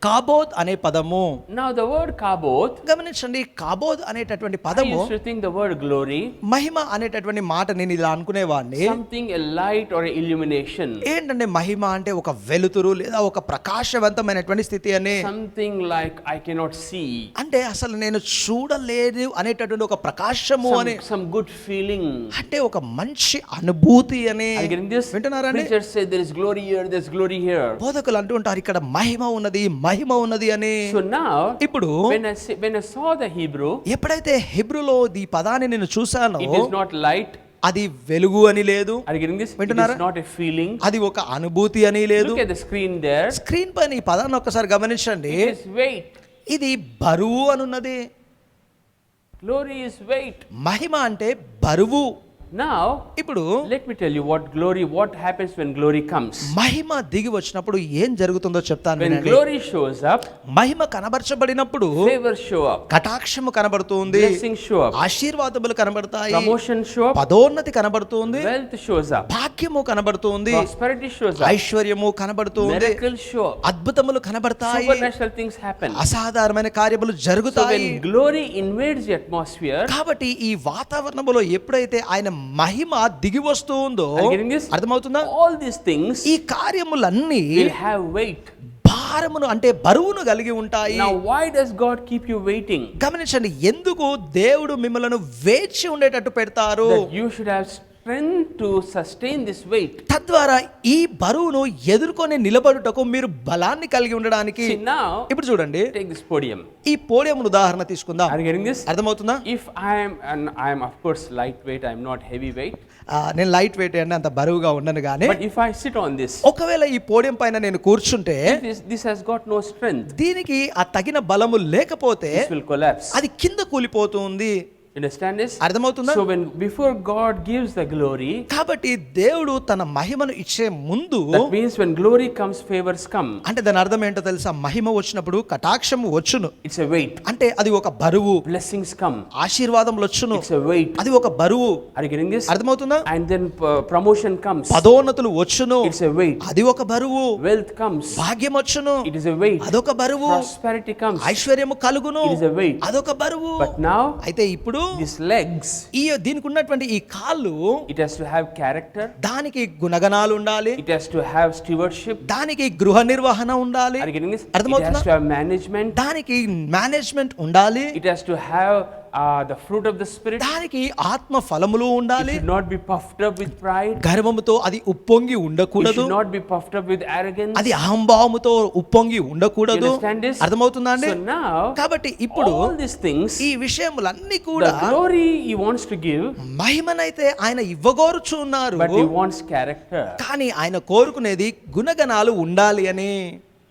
కాబోద్ అనే పదము. Now the word kabod, గమనించండి, కాబోద్ అనేటటువంటి I పదము used to think the word glory, మహిమ అనేటటువంటి మాట నేను ఇలా అనుకునేవాడిని. something a light or a illumination, ఏంటంటే మహిమ అంటే ఒక వెలుతురు లేదా ఒక ప్రకాశవంతమైనటువంటి స్థితి అని. something like I cannot see, అంటే అసలు నేను చూడలేదు అనేటటువంటి ఒక ప్రకాశము అని, some good feeling. అంటే ఒక మంచి అనుభూతి అని. Are you getting this? వింటున్నారండి? Preachers say there is glory here, there is glory here. బోధకులు అంటూ ఉంటారు ఇక్కడ మహిమ ఉన్నది, మహిమ ఉన్నది అని. So now, ఇప్పుడు when I saw the Hebrew, ఎప్పుడైతే హెబ్రూలో ఈ పదాన్ని నేను చూసానో, it is not light. అది వెలుగు అని లేదు, Are you getting this? It వింటున్నారా? is not a feeling. అది ఒక అనుభూతి అని లేదు. Look at the screen there. Screen పైన ఈ పదాన్ని ఒక్కసారి గమనించండి, It is weight. ఇది బరువు అనున్నది. Glory is weight. మహిమ అంటే బరువు. Now, ఇప్పుడు let me tell you what happens when glory comes. మహిమ దిగి వచ్చినప్పుడు ఏం జరుగుతుందో చెప్తాను When వినండి. glory shows up, మహిమ కనబరచబడినప్పుడు favor show up, కటాక్షము కనబడుతుంది, blessings show up, ఆశీర్వాదములు కనబడతాయి, promotion show up, పదోన్నతి కనబడుతుంది, wealth shows up, భాగ్యము కనబడుతుంది, prosperity shows up, ఐశ్వర్యము కనబడుతుంది, miracles show up, అద్భుతములు కనబడతాయి, supernatural things happen. అసాధారణమైన కార్యములు So జరుగుతాయి. when glory invades the atmosphere, కాబట్టి ఈ వాతావరణంలో ఎప్పుడైతే ఆయన మహిమ దిగి వస్తుందో, are you getting this? అర్థమవుతుందా? All these things ఈ కార్యములన్నీ will have weight. భారమును అంటే బరువును కలిగి ఉంటాయి. Now why does God keep you waiting? గమనించండి, ఎందుకు దేవుడు మిమ్మల్ని వేచి ఉండేటట్టు పెడతారు? That you should have strength to sustain this weight. తద్వారా ఈ బరువును ఎదుర్కొని నిలబడుటకు మీరు బలాన్ని కలిగి ఉండడానికి. See now, ఇప్పుడు చూడండి, take this podium. ఈ పోడియం ఉదాహరణ తీసుకుందాం. Are you getting this? అర్థమవుతుందా? If I am of course lightweight, I am not heavyweight. నేను లైట్ వెయిట్ అండి, అంత బరువుగా ఉండను కానీ, But if I sit on this, ఒకవేళ ఈ పోడియం పైన నేను కూర్చుంటే this has got no strength. దీనికి ఆ తగిన బలము లేకపోతే This will collapse. అది కింద కూలిపోతుంది. Understand this? అర్థమవుతుందా? So when before God gives the glory, కాబట్టి దేవుడు తన మహిమను ఇచ్చే ముందు, that means when glory comes, favors come. అంటే దాని అర్థం ఏంటో తెలుసా? మహిమ వచ్చినప్పుడు కటాక్షము వచ్చును, It's a weight. అంటే అది ఒక బరువు. Blessings come. ఆశీర్వాదములు వచ్చును, It's a weight. అది ఒక బరువు. Are you getting this? అర్థమవుతుందా? And then promotion comes. పదోన్నతులు వచ్చును, It's a weight. అది ఒక బరువు. Wealth comes. భాగ్యం వచ్చును, It is a weight. అదొక బరువు. Prosperity comes. ఐశ్వర్యము కలుగును, It is a weight. అదొక బరువు. But now, అయితే ఇప్పుడు these legs, దీనికి ఉన్నటువంటి ఈ కాళ్ళు, it has to have character. దానికి గుణగణాలు ఉండాలి, It has to have stewardship. దానికి గృహ నిర్వహణ ఉండాలి, Are you getting this? It అర్థమవుతుందా? has to have management. దానికి మేనేజ్మెంట్ ఉండాలి, It has to have the fruit of the spirit. దానికి ఆత్మ ఫలములు It ఉండాలి. should not be puffed up with pride. గర్వముతో అది ఉప్పొంగి It ఉండకూడదు, should not be puffed up with arrogance. అది అహంభావముతో ఉప్పొంగి You ఉండకూడదు. understand this? అర్థమవుతుందా అండి? So now, కాబట్టి ఇప్పుడు all these things, ఈ విషయములన్నీ కూడా the glory he wants to give, మహిమనైతే ఆయన ఇవ్వగోరుచున్నారు, but he wants character. కానీ ఆయన కోరుకునేది గుణగణాలు ఉండాలి అని.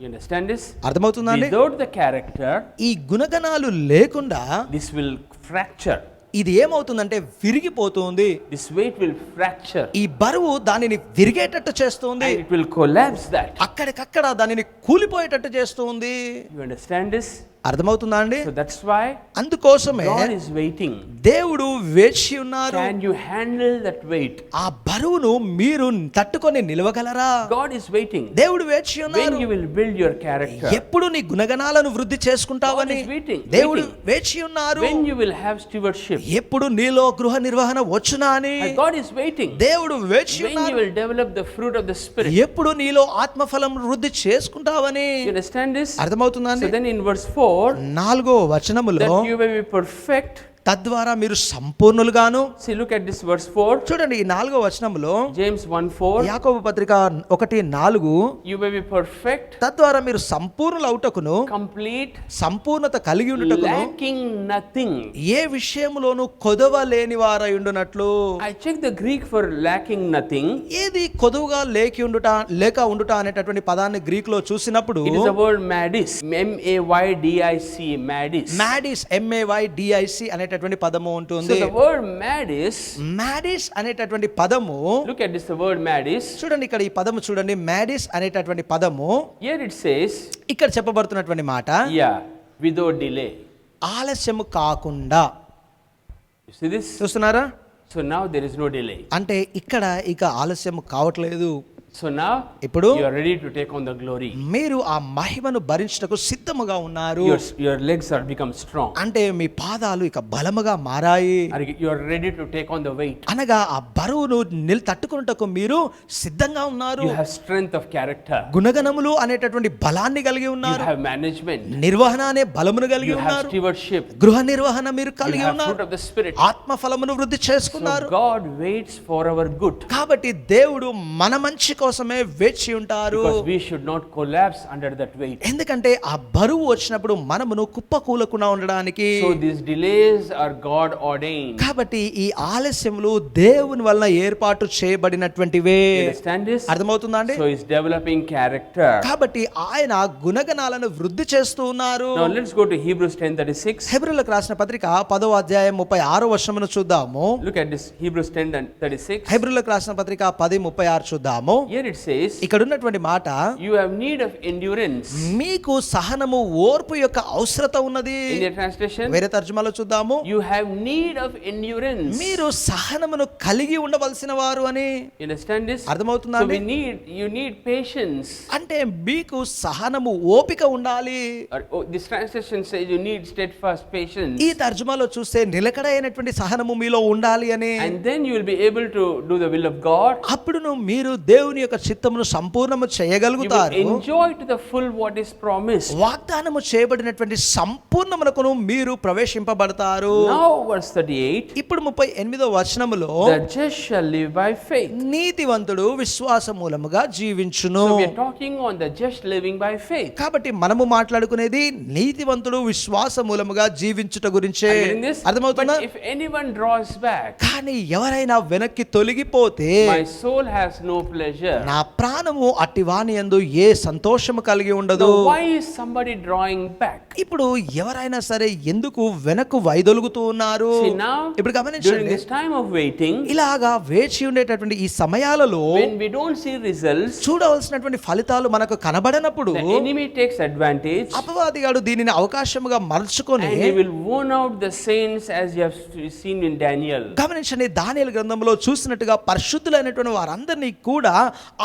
You understand this? అర్థమవుతుందండి? Without the character, ఈ గుణగణాలు లేకుండా this will fracture. ఇది ఏమవుతుందంటే విరిగిపోతుంది. This weight will fracture. ఈ బరువు దానిని విరిగేటట్టు చేస్తుంది. And it will collapse that. అక్కడికక్కడ దానిని కూలిపోయేటట్టు చేస్తుంది. You understand this? అర్థమవుతుందా అండి? So that's why అందుకోసమే God is waiting. దేవుడు వేచి ఉన్నారు. Can you handle that weight? ఆ బరువును మీరు తట్టుకొని నిలవగలరా? God is waiting. దేవుడు వేచి When ఉన్నారు. you will build your character. ఎప్పుడు నీ గుణగణాలను వృద్ధి చేసుకుంటావని God is waiting. దేవుడు Waiting. వేచి ఉన్నారు. When you will have stewardship. ఎప్పుడు నీలో గృహ నిర్వహణ వచ్చునా అని And God is waiting. దేవుడు వేచి When you ఉన్నారు. will develop the fruit of the Spirit. ఎప్పుడు నీలో ఆత్మఫలం వృద్ధి చేసుకుంటావని. You understand this? అర్థమవుతుందా So అండి? then in verse 4, 4వ వచనములో that you may be perfect. తద్వారా మీరు సంపూర్ణులుగాను. See, look at this verse 4. చూడండి ఈ 4వ వచనములో James 1:4. యాకోబు పత్రిక 1:4 You may be perfect, తద్వారా మీరు సంపూర్ణులౌటకును complete, సంపూర్ణత కలిగి ఉండుటకును lacking nothing. ఏ విషయములోను కొదవ లేని వారై ఉండునట్లు. I checked the Greek for lacking nothing. ఏది కొదువుగా లేక ఉండుట అనేటటువంటి పదాన్ని గ్రీక్ లో చూసినప్పుడు It is the word madis. MAYDIC. Madis. మ్యాడిస్ MAYDIC అనేటటువంటి పదము So ఉంటుంది. the word madis. మ్యాడిస్ అనేటటువంటి పదము Look at this. The word madis. చూడండి ఇక్కడ ఈ పదము చూడండి. మ్యాడిస్ అనేటటువంటి పదము Here it says, ఇక్కడ చెప్పబడుతున్నటువంటి మాట yeah, without delay. ఆలస్యము కాకుండా. You see this? చూస్తున్నారా? So now there is no delay. అంటే ఇక్కడ ఇక ఆలస్యం కావట్లేదు. So now ఇప్పుడు you are ready to take on the glory. మీరు ఆ మహిమను భరించుటకు సిద్ధముగా ఉన్నారు. Your legs are become strong. అంటే మీ పాదాలు ఇక బలముగా మారాయి. You are ready to take on the weight. అనగా ఆ బరువును తట్టుకున్నటకు మీరు సిద్ధంగా ఉన్నారు. You have strength of character. గుణగణములు అనేటటువంటి బలాన్ని కలిగి You ఉన్నారు. have management. నిర్వహణ అనే బలమును కలిగి You have ఉన్నారు. stewardship. గృహ నిర్వహణ మీరు You కలిగి have fruit ఉన్నారు. of the Spirit. ఆత్మ ఫలమును వృద్ధి So చేసుకున్నారు. God waits for our good. కాబట్టి దేవుడు మన మంచి కోసమే వేచి ఉంటారు. Because we should not collapse under that weight. ఎందుకంటే ఆ బరువు వచ్చినప్పుడు మనమును కుప్పకూలకుండా ఉండడానికి. So these delays are God ordained. కాబట్టి ఈ ఆలస్యములు దేవుని వలన ఏర్పాటు చేయబడినటువంటివే. You understand this? అర్థమవుతుందా అండి? So he's developing character. కాబట్టి ఆయన గుణగణాలను వృద్ధి చేస్తూ ఉన్నారు. Now let's go to Hebrews 10:36. హెబ్రీయులకు రాసిన పత్రిక 10వ అధ్యాయం 36వ వచనమును చూద్దాము. Look at this, Hebrews 10:36. హెబ్రీయులకు రాసిన పత్రిక 10:36 చూద్దాము. Here it says, ఇక్కడ ఉన్నటువంటి మాట, you have need of endurance. మీకు సహనము ఓర్పు యొక్క అవసరత ఉన్నది. In your translation, వేరే తర్జుమాలో చూద్దాము, you have need of endurance. మీరు సహనమును కలిగి ఉండవలసిన వారు అని. You understand this? అర్థమవుతుందా So అండి? you need patience. అంటే మీకు సహనము ఓపిక ఉండాలి. Or, this translation says you need steadfast patience. ఈ తర్జుమాలో చూస్తే నిలకడైనటువంటి సహనము మీలో ఉండాలి అని. And then you will be able to do the will of God. అప్పుడును మీరు దేవుని యొక్క చిత్తమును సంపూర్ణము You will చేయగలుగుతారు. enjoy to the full what is promised. వాగ్దానము చేయబడినటువంటి సంపూర్ణమునకును మీరు ప్రవేశింపబడతారు. Now verse 38, ఇప్పుడు 38వ వచనములో, the just shall live by faith. నీతివంతుడు విశ్వాస మూలముగా జీవించును. So we are talking on the just living by faith. కాబట్టి మనము మాట్లాడుకునేది నీతివంతుడు విశ్వాస మూలముగా జీవించుట గురించే. Are you getting this? అర్థమవుతుందా? But if anyone draws back, కానీ ఎవరైనా వెనక్కి తొలగిపోతే, my soul has no pleasure. నా ప్రాణము అట్టి వాని యందు ఏ సంతోషము కలిగి ఉండదు. Now why is somebody drawing back? ఇప్పుడు ఎవరైనా సరే ఎందుకు వెనక్కు వైదొలుగుతూ ఉన్నారు? See now, ఇప్పుడు during గమనించండి, this time of waiting, ఇలాగా వేచి ఉండేటటువంటి ఈ సమయాలలో when we don't see results, చూడవలసినటువంటి ఫలితాలు మనకు కనబడనప్పుడు the enemy takes advantage అపవాదిగాడు దీనిని అవకాశముగా మలుచుకొని, and he will warn out the saints, as you have seen in Daniel. గమనించండి, దానియేలు గ్రంథంలో చూసినట్టుగా పరిశుద్ధులైనటువంటి వారందరినీ కూడా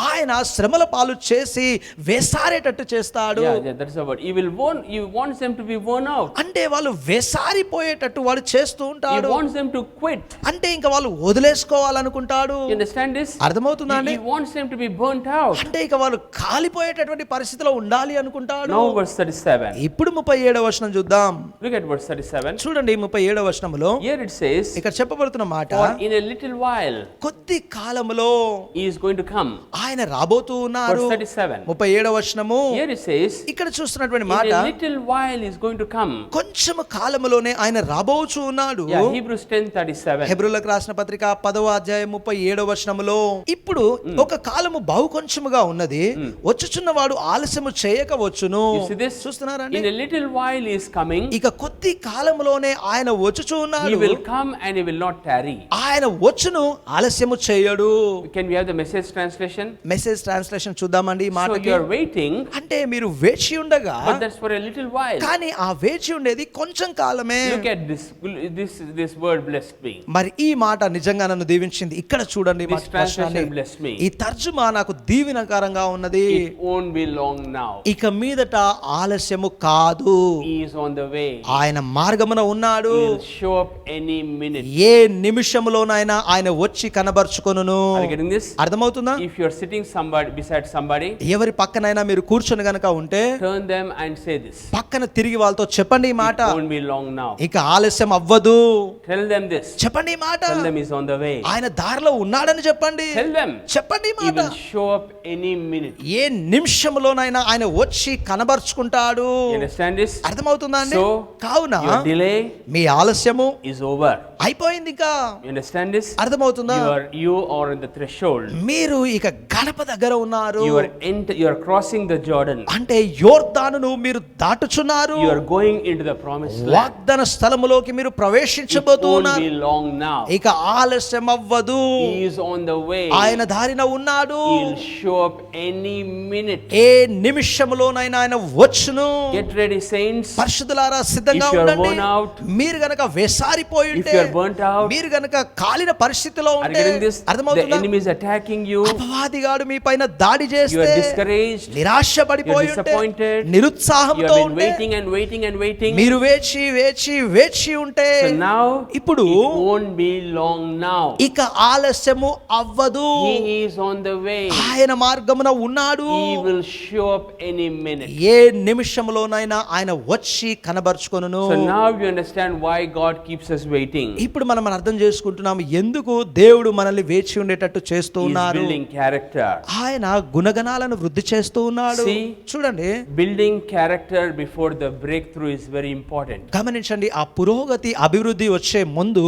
ఆయన శ్రమల పాలు చేసి వేసారేటట్టు చేస్తాడు. Yeah, that's the word. He wants them to be worn out. అంటే వాళ్ళు వేసారిపోయేటట్టు వాడు చేస్తూ He ఉంటాడు. wants them to quit. అంటే ఇంకా వాళ్ళు వదిలేసుకోవాలనుకుంటాడు. You understand this? అర్థమవుతుందా అండి? He wants them to be burnt out. అంటే ఇక వాళ్ళు కాలిపోయేటటువంటి పరిస్థితిలో ఉండాలి అనుకుంటాడు. Now verse 37. ఇప్పుడు 37వ వచనం చూద్దాం. Look at verse 37. చూడండి 37వ వచనములో Here it says, ఇక్కడ చెప్పబడుతున్న మాట, for in a little while కొద్ది కాలములో he is going to come. ఆయన రాబోతూ ఉన్నారు. Verse 37. 37వ వచనము Here it says, ఇక్కడ చూస్తున్నటువంటి in మాట, a little while is going to come. కొంచెం కాలములోనే ఆయన రాబోచు ఉన్నాడు. Yeah, Hebrews 10:37. హెబ్రీయులకు రాసిన పత్రిక 10వ అధ్యాయం 37వ వచనములో, ఇప్పుడు ఒక కాలము బహు కొంచెముగా ఉన్నది, వచ్చుచున్నవాడు ఆలస్యము చేయక వచ్చును. You see this? చూస్తున్నారండి? In a little while he is coming. ఇక కొద్ది కాలములోనే ఆయన వచ్చుచు He ఉన్నాడు. will come and he will not tarry. ఆయన వచ్చును, ఆలస్యము చేయడు. Can we have the message translation? Message translation చూద్దామండి ఈ So మాటకి. you are waiting, అంటే మీరు వేచి ఉండగా, but that's for a little while. కానీ ఆ వేచి ఉండేది కొంచెం కాలమే. Look at this word blessed me. మరి ఈ మాట నిజంగా నన్ను దీవించింది. ఇక్కడ చూడండి This translation blessed me. ఈ తర్జుమా నాకు దీవెనకరంగా ఉన్నది. It won't be long now. ఇక మీదట ఆలస్యము కాదు, He is on the way. ఆయన మార్గమున ఉన్నాడు. He will show up any minute. ఏ నిమిషములోనైనా ఆయన వచ్చి కనబరుచుకొనును. Are you getting this? అర్థమవుతుందా? If you are sitting beside somebody, ఎవరి పక్కనైనా మీరు కూర్చొని గనక ఉంటే turn them and say this. పక్కన తిరిగి వాళ్ళతో చెప్పండి ఈ మాట, It won't be long now. ఇక ఆలస్యం అవ్వదు. Tell them this. చెప్పండి ఈ మాట, Tell them he's on the way. ఆయన దారిలో ఉన్నాడని చెప్పండి. Tell them చెప్పండి ఈ he మాట. will show up any minute. ఏ నిమిషంలోనైనా ఆయన వచ్చి కనబరుచుకుంటాడు. You understand this? అర్థమవుతుందా అండి? So కావున your delay మీ ఆలస్యము is over. అయిపోయింది. ఇంకా You understand this? అర్థమవుతుందా? You are in the threshold. మీరు ఇక గడప దగ్గర ఉన్నారు. You are crossing the Jordan. అంటే యోర్దానును మీరు దాటుచున్నారు. You are going into the promised land. వాగ్దాన స్థలములోకి మీరు It ప్రవేశించబోతూ won't ఉన్నారు. be long now. ఇక ఆలస్యం అవ్వదు. He is on the way. ఆయన దారిన ఉన్నాడు. He'll show up any minute. ఏ నిమిషములోనైనా ఆయన వచ్చును. Get ready, saints. పరిశుద్ధులారా సిద్ధంగా If you are ఉండండి. worn out, మీరు గనక వేసారిపోయి if ఉంటే, you are burnt out, మీరు గనక కాలిన పరిస్థితిలో are you ఉంటే, getting this? The అర్థమవుతుందా? enemy is attacking you. అపవాదిగాడు మీ పైన దాడి You చేస్తే, are discouraged. నిరాశపడిపోయి You are ఉంటే, disappointed. You నిరుత్సాహంతో have been ఉంటే, waiting and waiting and waiting. మీరు వేచి వేచి వేచి ఉంటే, So now ఇప్పుడు it won't be long now. ఇక ఆలస్యము అవ్వదు. He is on the way. ఆయన మార్గమున ఉన్నాడు. He will show up any minute. ఏ నిమిషంలోనైనా ఆయన వచ్చి కనబరుచుకొనును. So now you understand why God keeps us waiting. ఇప్పుడు మనం అర్థం చేసుకుంటున్నాము ఎందుకు దేవుడు మనల్ని వేచి ఉండేటట్టు చేస్తూ He is ఉన్నారు. building character. ఆయన గుణగణాలను వృద్ధి చేస్తూ ఉన్నాడు. See? చూడండి, Building character before the breakthrough is very important. గమనించండి, ఆ పురోగతి అభివృద్ధి వచ్చే ముందు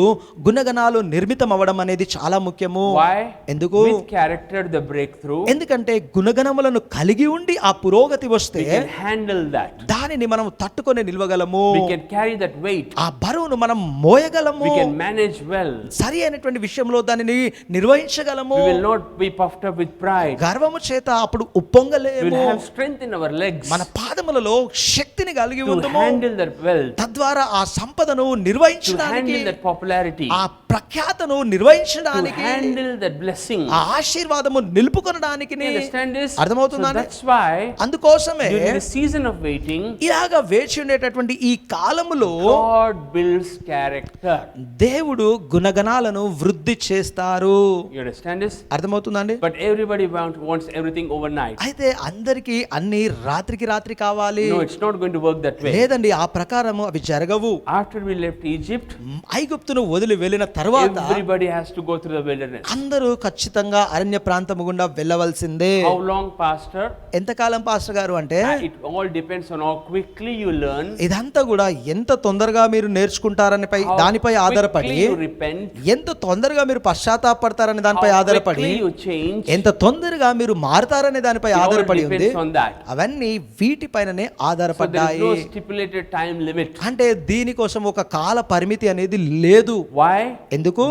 గుణగణాలు నిర్మితం అవ్వడం అనేది చాలా ముఖ్యము. Why? ఎందుకు? With character, the breakthrough, ఎందుకంటే గుణగణములను కలిగి ఉండి ఆ పురోగతి వస్తే we can handle that. దానిని మనం తట్టుకొని నిలవగలము. We can carry that weight. ఆ బరువును మనం మోయగలము. We can manage well. సరి అయినటువంటి విషయంలో దానిని నిర్వహించగలము. We will not be puffed up with pride. గర్వము చేత అప్పుడు We will ఉప్పొంగలేము. have strength in our legs మన పాదములలో శక్తిని కలిగి to ఉందుము. handle that wealth, తద్వారా ఆ సంపదను to నిర్వహించడానికి, handle that popularity, ఆ ప్రఖ్యాతను to నిర్వహించడానికి, handle that blessing. ఆ ఆశీర్వాదము నిలుపుకొనడానికి. You understand this? So అర్థమవుతుందా? that's why అందుకోసమే during the season of waiting, ఇలాగా వేచి ఉండేటటువంటి ఈ కాలములో God builds character. దేవుడు గుణగణాలను వృద్ధి చేస్తారు. You understand this? అర్థమవుతుందండి? But everybody wants everything overnight. అయితే అందరికీ అన్ని రాత్రికి రాత్రి కావాలి. No, it's not going to work that way. లేదండి, ఆ ప్రకారము అవి జరగవు. After we left Egypt, ఐగుప్తును వదిలి వెళ్ళిన తర్వాత everybody has to go through the wilderness. అందరూ ఖచ్చితంగా అరణ్య ప్రాంతము గుండా వెళ్ళవలసిందే. How long, Pastor? ఎంతకాలం పాస్టర్ గారు అంటే, It all depends on how quickly you learn, ఇదంతా కూడా ఎంత తొందరగా మీరు నేర్చుకుంటారని how దానిపై ఆధారపడి, quickly you repent, ఎంత తొందరగా మీరు పశ్చాత్తాపడతారని దానిపై how ఆధారపడి, quickly you change. ఎంత తొందరగా మీరు మారుతారనే దానిపై It all ఆధారపడి ఉంది. depends on that. అవన్నీ వీటిపైననే So there is ఆధారపడ్డాయి. no stipulated time limit. అంటే దీనికోసం ఒక కాల పరిమితి అనేది లేదు. Why? ఎందుకు?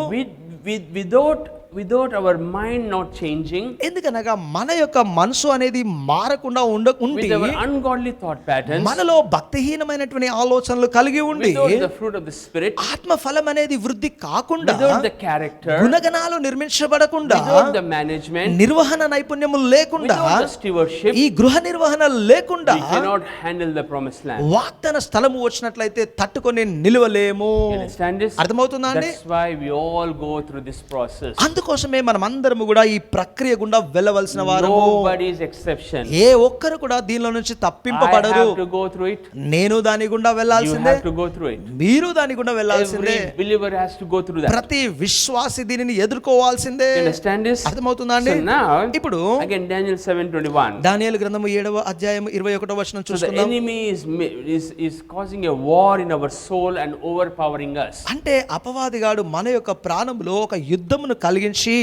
Without our mind not changing, ఎందుకనగా మన యొక్క మనసు అనేది మారకుండా ఉండి, with our ungodly thought patterns, మనలో భక్తిహీనమైనటువంటి ఆలోచనలు కలిగి ఉండి, without the fruit of the Spirit, ఆత్మ ఫలం అనేది వృద్ధి కాకుండా, without the character, గుణగణాలు నిర్మించబడకుండా, without the management, నిర్వహణ నైపుణ్యము లేకుండా, without the stewardship, ఈ గృహ నిర్వహణ లేకుండా we cannot handle the promised land. వాగ్దాన స్థలము వచ్చినట్లయితే తట్టుకొని నిలవలేము. You understand this? అర్థమవుతుందా అండి? That's why we all go through this process. అందుకోసమే మనమందరము కూడా ఈ ప్రక్రియ గుండా వెళ్ళవలసిన వారము. Nobody is exception. ఏ ఒక్కరు కూడా దీనిలో నుంచి I తప్పింపబడరు. have to go through it. నేను దాని గుండా You వెళ్ళాల్సిందే, have to go through it. మీరు దాని గుండా వెళ్ళాల్సిందే. Every believer has to go through that. ప్రతి విశ్వాసి దీనిని ఎదుర్కోవాల్సిందే. You understand this? అర్థమవుతుందా అండి? So now, ఇప్పుడు again Daniel 7:21. దానియేలు గ్రంథము 7వ అధ్యాయం 21వ వచనం So the చూసుకుందాం. enemy is causing a war in our soul and overpowering us. అంటే అపవాదిగాడు మన యొక్క ప్రాణంలో ఒక యుద్ధమును కలిగించి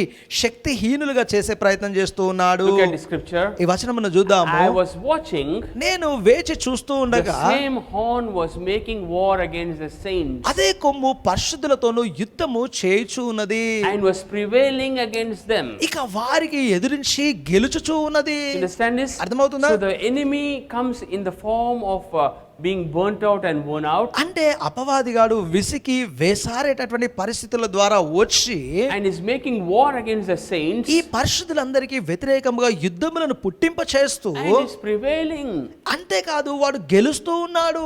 శక్తిహీనులుగా చేసే ప్రయత్నం చేస్తూ ఉన్నాడు. Look at the scripture. ఈ వచనమును చూద్దాము. I was watching. నేను వేచి చూస్తూ The ఉండగా same horn was making war against the saints అదే కొమ్ము పరిశుద్ధులతోనూ యుద్ధము చేయుచూ ఉన్నది, and was prevailing against them. ఇక వారికి ఎదురించి గెలుచుచూ ఉన్నది. You understand this? అర్థమవుతుందా? So the enemy comes in the form of being burnt out and worn out, అంటే అపవాదిగాడు విసికి వేసారేటటువంటి పరిస్థితుల ద్వారా వచ్చి and is making war against the saints, ఈ పరిశుద్ధులందరికీ వ్యతిరేకంగా యుద్ధములను పుట్టింప చేస్తూ, and is prevailing. అంతేకాదు వాడు గెలుస్తూ ఉన్నాడు.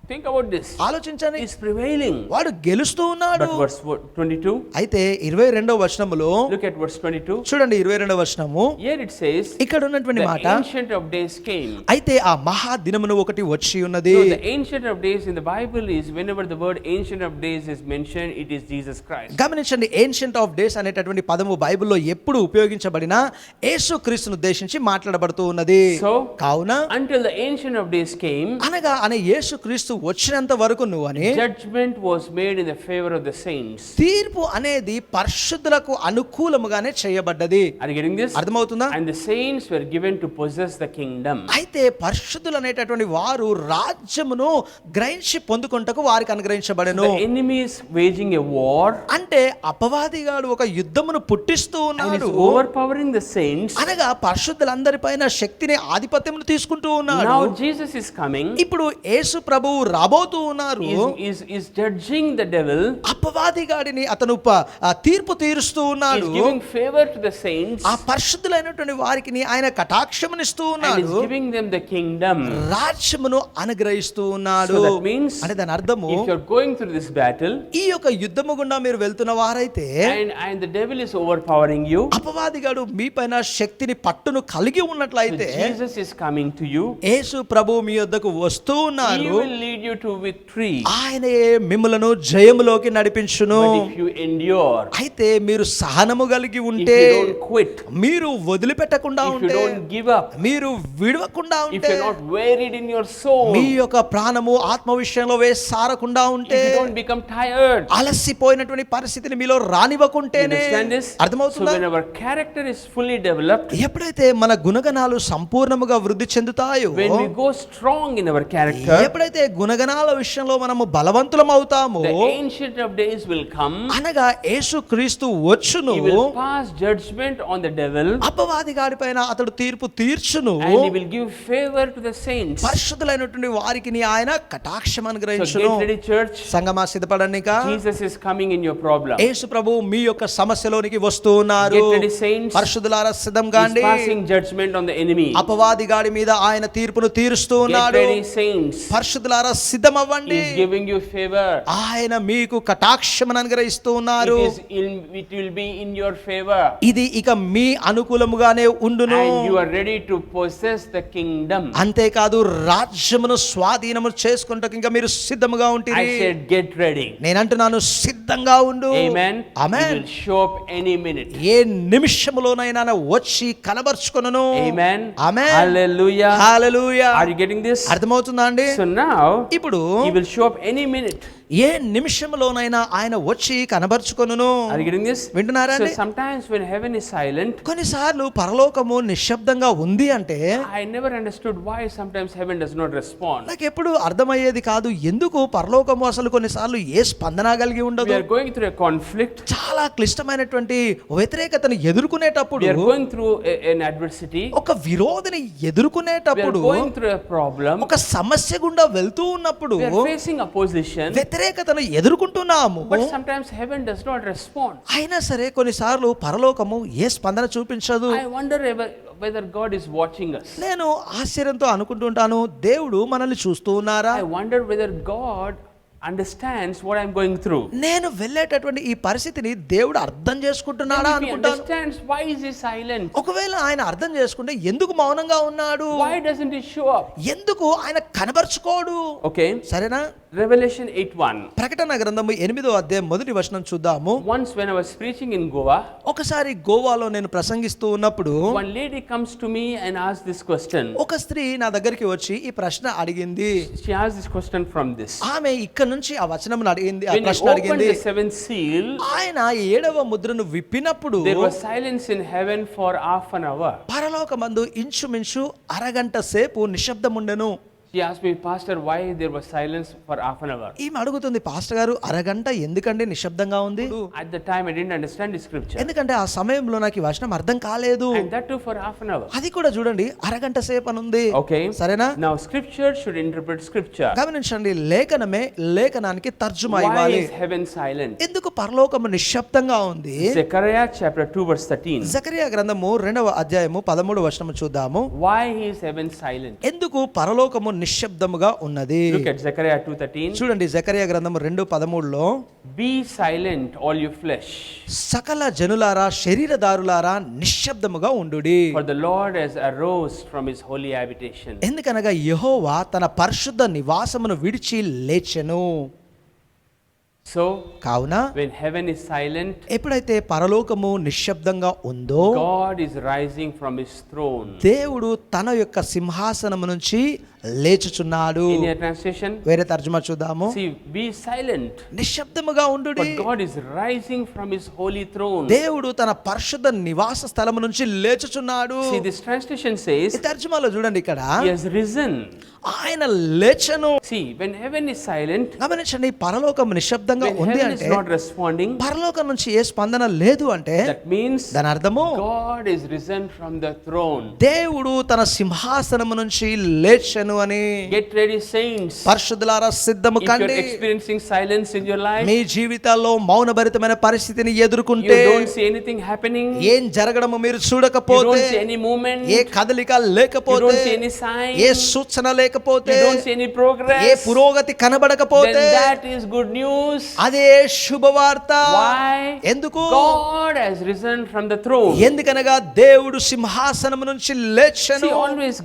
Think about this. ఆలోచించండి, Is prevailing. వాడు గెలుస్తూ ఉన్నాడు. But verse 22. అయితే 22వ వచనములో Look at verse 22. చూడండి, 22వ వచనము Here it says, ఇక్కడ ఉన్నటువంటి the మాట, ancient of days came. అయితే ఆ మహా దినమును ఒకటి వచ్చి ఉన్నది. So the ancient of days in the Bible is, whenever the word ancient of days is mentioned, it is Jesus Christ. గమనించండి, ఏన్షియంట్ ఆఫ్ డేస్ అనేటటువంటి పదము బైబిల్లో ఎప్పుడు ఉపయోగించబడినా యేసుక్రీస్తును ఉద్దేశించి మాట్లాడబడుతూ ఉన్నది. So, కావున until the ancient of days came, అనగా అనే యేసుక్రీస్తు వచ్చినంత వరకు నువ్వు అని judgment was made in the favor of the saints. తీర్పు అనేది పరిశుద్ధులకు అనుకూలముగానే చేయబడ్డది. Are you getting this? అర్థమవుతుందా? And the saints were given to possess the kingdom. అయితే పరిశుద్ధులు అనేటటువంటి వారు రాజ్యమును గ్రహించి పొందుకొంటకు వారికి అనుగ్రహించబడెను. The enemy is waging a war అంటే అపవాదిగాడు ఒక యుద్ధమును పుట్టిస్తూ and ఉన్నాడు, is overpowering the saints. అనగా పరిశుద్ధులందరిపైన శక్తిని ఆధిపత్యమును తీసుకుంటూ ఉన్నాడు. Now Jesus is coming, ఇప్పుడు యేసు ప్రభువు రాబోతూ ఉన్నారు. is judging the devil, అపవాదిగాడిని అతను తీర్పు తీరుస్తూ is ఉన్నాడు. giving favor to the saints, ఆ పరిశుద్ధులైనటువంటి వారికి ఆయన కటాక్షమునిస్తూ and ఉన్నాడు, is giving them the kingdom. రాజ్యమును అనుగ్రహిస్తూ ఉన్నాడు. So that means, అంటే దాని అర్థము, if you're going through this battle ఈ యొక్క యుద్ధము గుండా మీరు వెళ్తున్న వారైతే and the devil is overpowering you, అపవాదిగాడు మీ పైన శక్తిని పట్టును కలిగి so ఉన్నట్లయితే Jesus is coming to you. యేసు ప్రభు మీ యొద్దకు వస్తూ He ఉన్నారు. will lead you to victory. ఆయనే మిమ్ములను జయములోకి నడిపించును. But if you endure, అయితే మీరు సహనము కలిగి if ఉంటే, you don't quit, మీరు వదిలిపెట్టకుండా if you ఉంటే, don't give up, మీరు విడవకుండా if ఉంటే, you're not wearied in your soul, me if యొక్క ప్రాణము ఆత్మ విషయంలో వేసారకుండా ఉంటే, you don't become tired. అలసిపోయినటువంటి పరిస్థితిని మీలో You రానివ్వకుంటేనే, understand this? So అర్థమవుతుందా? when our character is fully developed, ఎప్పుడైతే మన గుణగణాలు సంపూర్ణముగా వృద్ధి చెందుతాయో, when we go strong in our character, ఎప్పుడైతే గుణగణాల విషయంలో మనము బలవంతులం అవుతామో, the ancient of days will come. అనగా యేసుక్రీస్తు వచ్చును, He will pass judgment on the devil, అపవాదిగాడి పైన అతడు తీర్పు తీర్చును, and he will give favor to the saints. పరిశుద్ధులైనటువంటి వారికి ఆయన కటాక్షం So అనుగ్రహించును. get ready, church. సంగమా సిద్ధపడండి. ఇక Jesus is coming in your problem. యేసు ప్రభు మీ యొక్క సమస్యలోనికి వస్తూ ఉన్నారు. Get ready, saints. పరిశుద్ధులారా సిద్ధం He's కాండి. passing judgment on the enemy. అపవాదిగాడి మీద ఆయన తీర్పును తీరుస్తూ Get ఉన్నాడు. ready, saints. పరిశుద్ధులారా సిద్ధం అవ్వండి. He's giving you favor. ఆయన మీకు కటాక్షం అనుగ్రహిస్తూ ఉన్నారు. It will be in your favor. ఇది ఇక మీ అనుకూలముగానే ఉండును. And you are ready to possess the kingdom. అంతేకాదు రాజ్యమును స్వాధీనము చేసుకుంటకు ఇంకా మీరు సిద్ధముగా I ఉంటుంది. said, get ready. నేనంటున్నాను సిద్ధంగా ఉండు. Amen. Amen. He will show up any minute. ఏ నిమిషములోనైనా వచ్చి కనబరుచుకొనును. Amen. Amen. Hallelujah. Hallelujah. Are you getting this? అర్థమవుతుందా అండి? So now, ఇప్పుడు he will show up any minute. ఏ నిమిషంలోనైనా ఆయన వచ్చి కనబరుచుకొనును. Are you getting this? వింటున్నారా So అండి? sometimes when heaven is silent, కొన్నిసార్లు పరలోకము నిశ్శబ్దంగా ఉంది అంటే I never understood why sometimes heaven does not respond. నాకు ఎప్పుడు అర్థమయ్యేది కాదు, ఎందుకు పరలోకము అసలు కొన్నిసార్లు ఏ స్పందన కలిగి We ఉండదు. are going through a conflict. చాలా క్లిష్టమైనటువంటి వ్యతిరేకతను ఎదుర్కొనేటప్పుడు, We are going through an adversity. ఒక విరోధిని We are ఎదుర్కొనేటప్పుడు, going through a problem. ఒక సమస్య గుండా వెళ్తూ ఉన్నప్పుడు We are facing opposition. వ్యతిరేకతను ఎదుర్కొంటున్నాము. But sometimes heaven does not respond. అయినా సరే కొన్నిసార్లు పరలోకము ఏ స్పందన చూపించదు. I wonder whether God is watching us. నేను ఆశ్చర్యంతో అనుకుంటుంటాను, దేవుడు మనల్ని చూస్తూ ఉన్నారా? I wonder whether God understands what I'm going through. నేను వెళ్ళేటటువంటి ఈ పరిస్థితిని దేవుడు అర్థం చేసుకుంటున్నాడా If he అనుకుంటాను. understands, why is he silent? ఒకవేళ ఆయన అర్థం చేసుకుంటే ఎందుకు మౌనంగా ఉన్నాడు, Why doesn't he show up? ఎందుకు ఆయన కనబరుచుకోడు? Okay. సరేనా? Revelation 8:1. ప్రకటన గ్రంథము 8వ అధ్యాయం మొదటి వచనం చూద్దాము. Once when I was preaching in Goa, ఒకసారి గోవాలో నేను ప్రసంగిస్తూ ఉన్నప్పుడు one lady comes to me and asks this question. ఒక స్త్రీ నా దగ్గరికి వచ్చి ఈ ప్రశ్న అడిగింది. She asked this question from this. ఆమె ఇక్కడ నుంచి ఆ వచనమును అడిగింది, ఆ When he ప్రశ్న opened అడిగింది. the seventh seal, ఆయన 7వ ముద్రను విప్పినప్పుడు there was silence in heaven for half an hour. పరలోకమందు ఇంచుమించు అరగంట సేపు నిశ్శబ్దముండెను. She asked me, Pastor, why there was silence for half an hour? ఈమె అడుగుతుంది, పాస్టర్ గారు అరగంట ఎందుకండి నిశ్శబ్దంగా ఉంది? At the time, I didn't understand the scripture. ఎందుకంటే ఆ సమయంలో నాకు ఈ వచనం అర్థం కాలేదు. And that too for half an hour. అది కూడా చూడండి అరగంట సేపు అని ఉంది. Okay. సరేనా? Now, scripture should interpret scripture. గమనించండి, లేఖనమే లేఖనానికి తర్జుమా Why ఇవ్వాలి. is heaven silent? ఎందుకు పరలోకము నిశ్శబ్దంగా ఉంది? Zechariah chapter 2 verse 13. జకరియా గ్రంథము 2వ అధ్యాయము 13వ వచనము చూద్దాము. Why is heaven silent? ఎందుకు పరలోకము నిశ్శబ్దముగా ఉన్నది? Look at Zechariah 2:13. చూడండి జకరియా గ్రంథము 2:13లో, Be silent, all you flesh, సకల జనులారా శరీరదారులారా నిశ్శబ్దముగా ఉండుడి. for the Lord has arose from his holy habitation. ఎందుకనగా యెహోవా తన పరిశుద్ధ నివాసమును విడిచి లేచెను. So, కావున when heaven is silent, ఎప్పుడైతే పరలోకము నిశ్శబ్దంగా ఉందో God is rising from his throne. దేవుడు తన యొక్క సింహాసనము నుంచి లేచుచున్నాడు. In your translation, వేరే తర్జుమా చూద్దాము. see, be silent, నిశ్శబ్దముగా ఉండుడి. but God is rising from his holy throne. దేవుడు తన పరిశుద్ధ నివాస స్థలము నుంచి లేచుచున్నాడు. See, this translation ఈ says తర్జుమాలో చూడండి ఇక్కడ he has risen. ఆయన లేచెను. See, when heaven is silent, గమనించండి, పరలోకం నిశ్శబ్దంగా when ఉంది heaven is అంటే, not responding, పరలోకం నుంచి ఏ స్పందన లేదు అంటే that means దాని అర్థము God is risen from the throne. దేవుడు తన సింహాసనము నుంచి లేచెను అని. Get ready, saints. పరిశుద్ధులారా సిద్ధము If you're కండి. experiencing silence in your life, మీ జీవితాల్లో మౌనభరితమైన పరిస్థితిని you ఎదుర్కొంటే, don't see anything happening, ఏం జరగడము మీరు you చూడకపోతే, don't see any movement, A you కదలిక don't లేకపోతే, see any sign, A you సూచన లేకపోతే, don't see any progress, ఏ పురోగతి కనబడకపోతే, then that is good news. అదే శుభవార్త. Why? ఎందుకు? God has risen from the throne. ఎందుకనగా దేవుడు సింహాసనము నుంచి లేచెను. See, always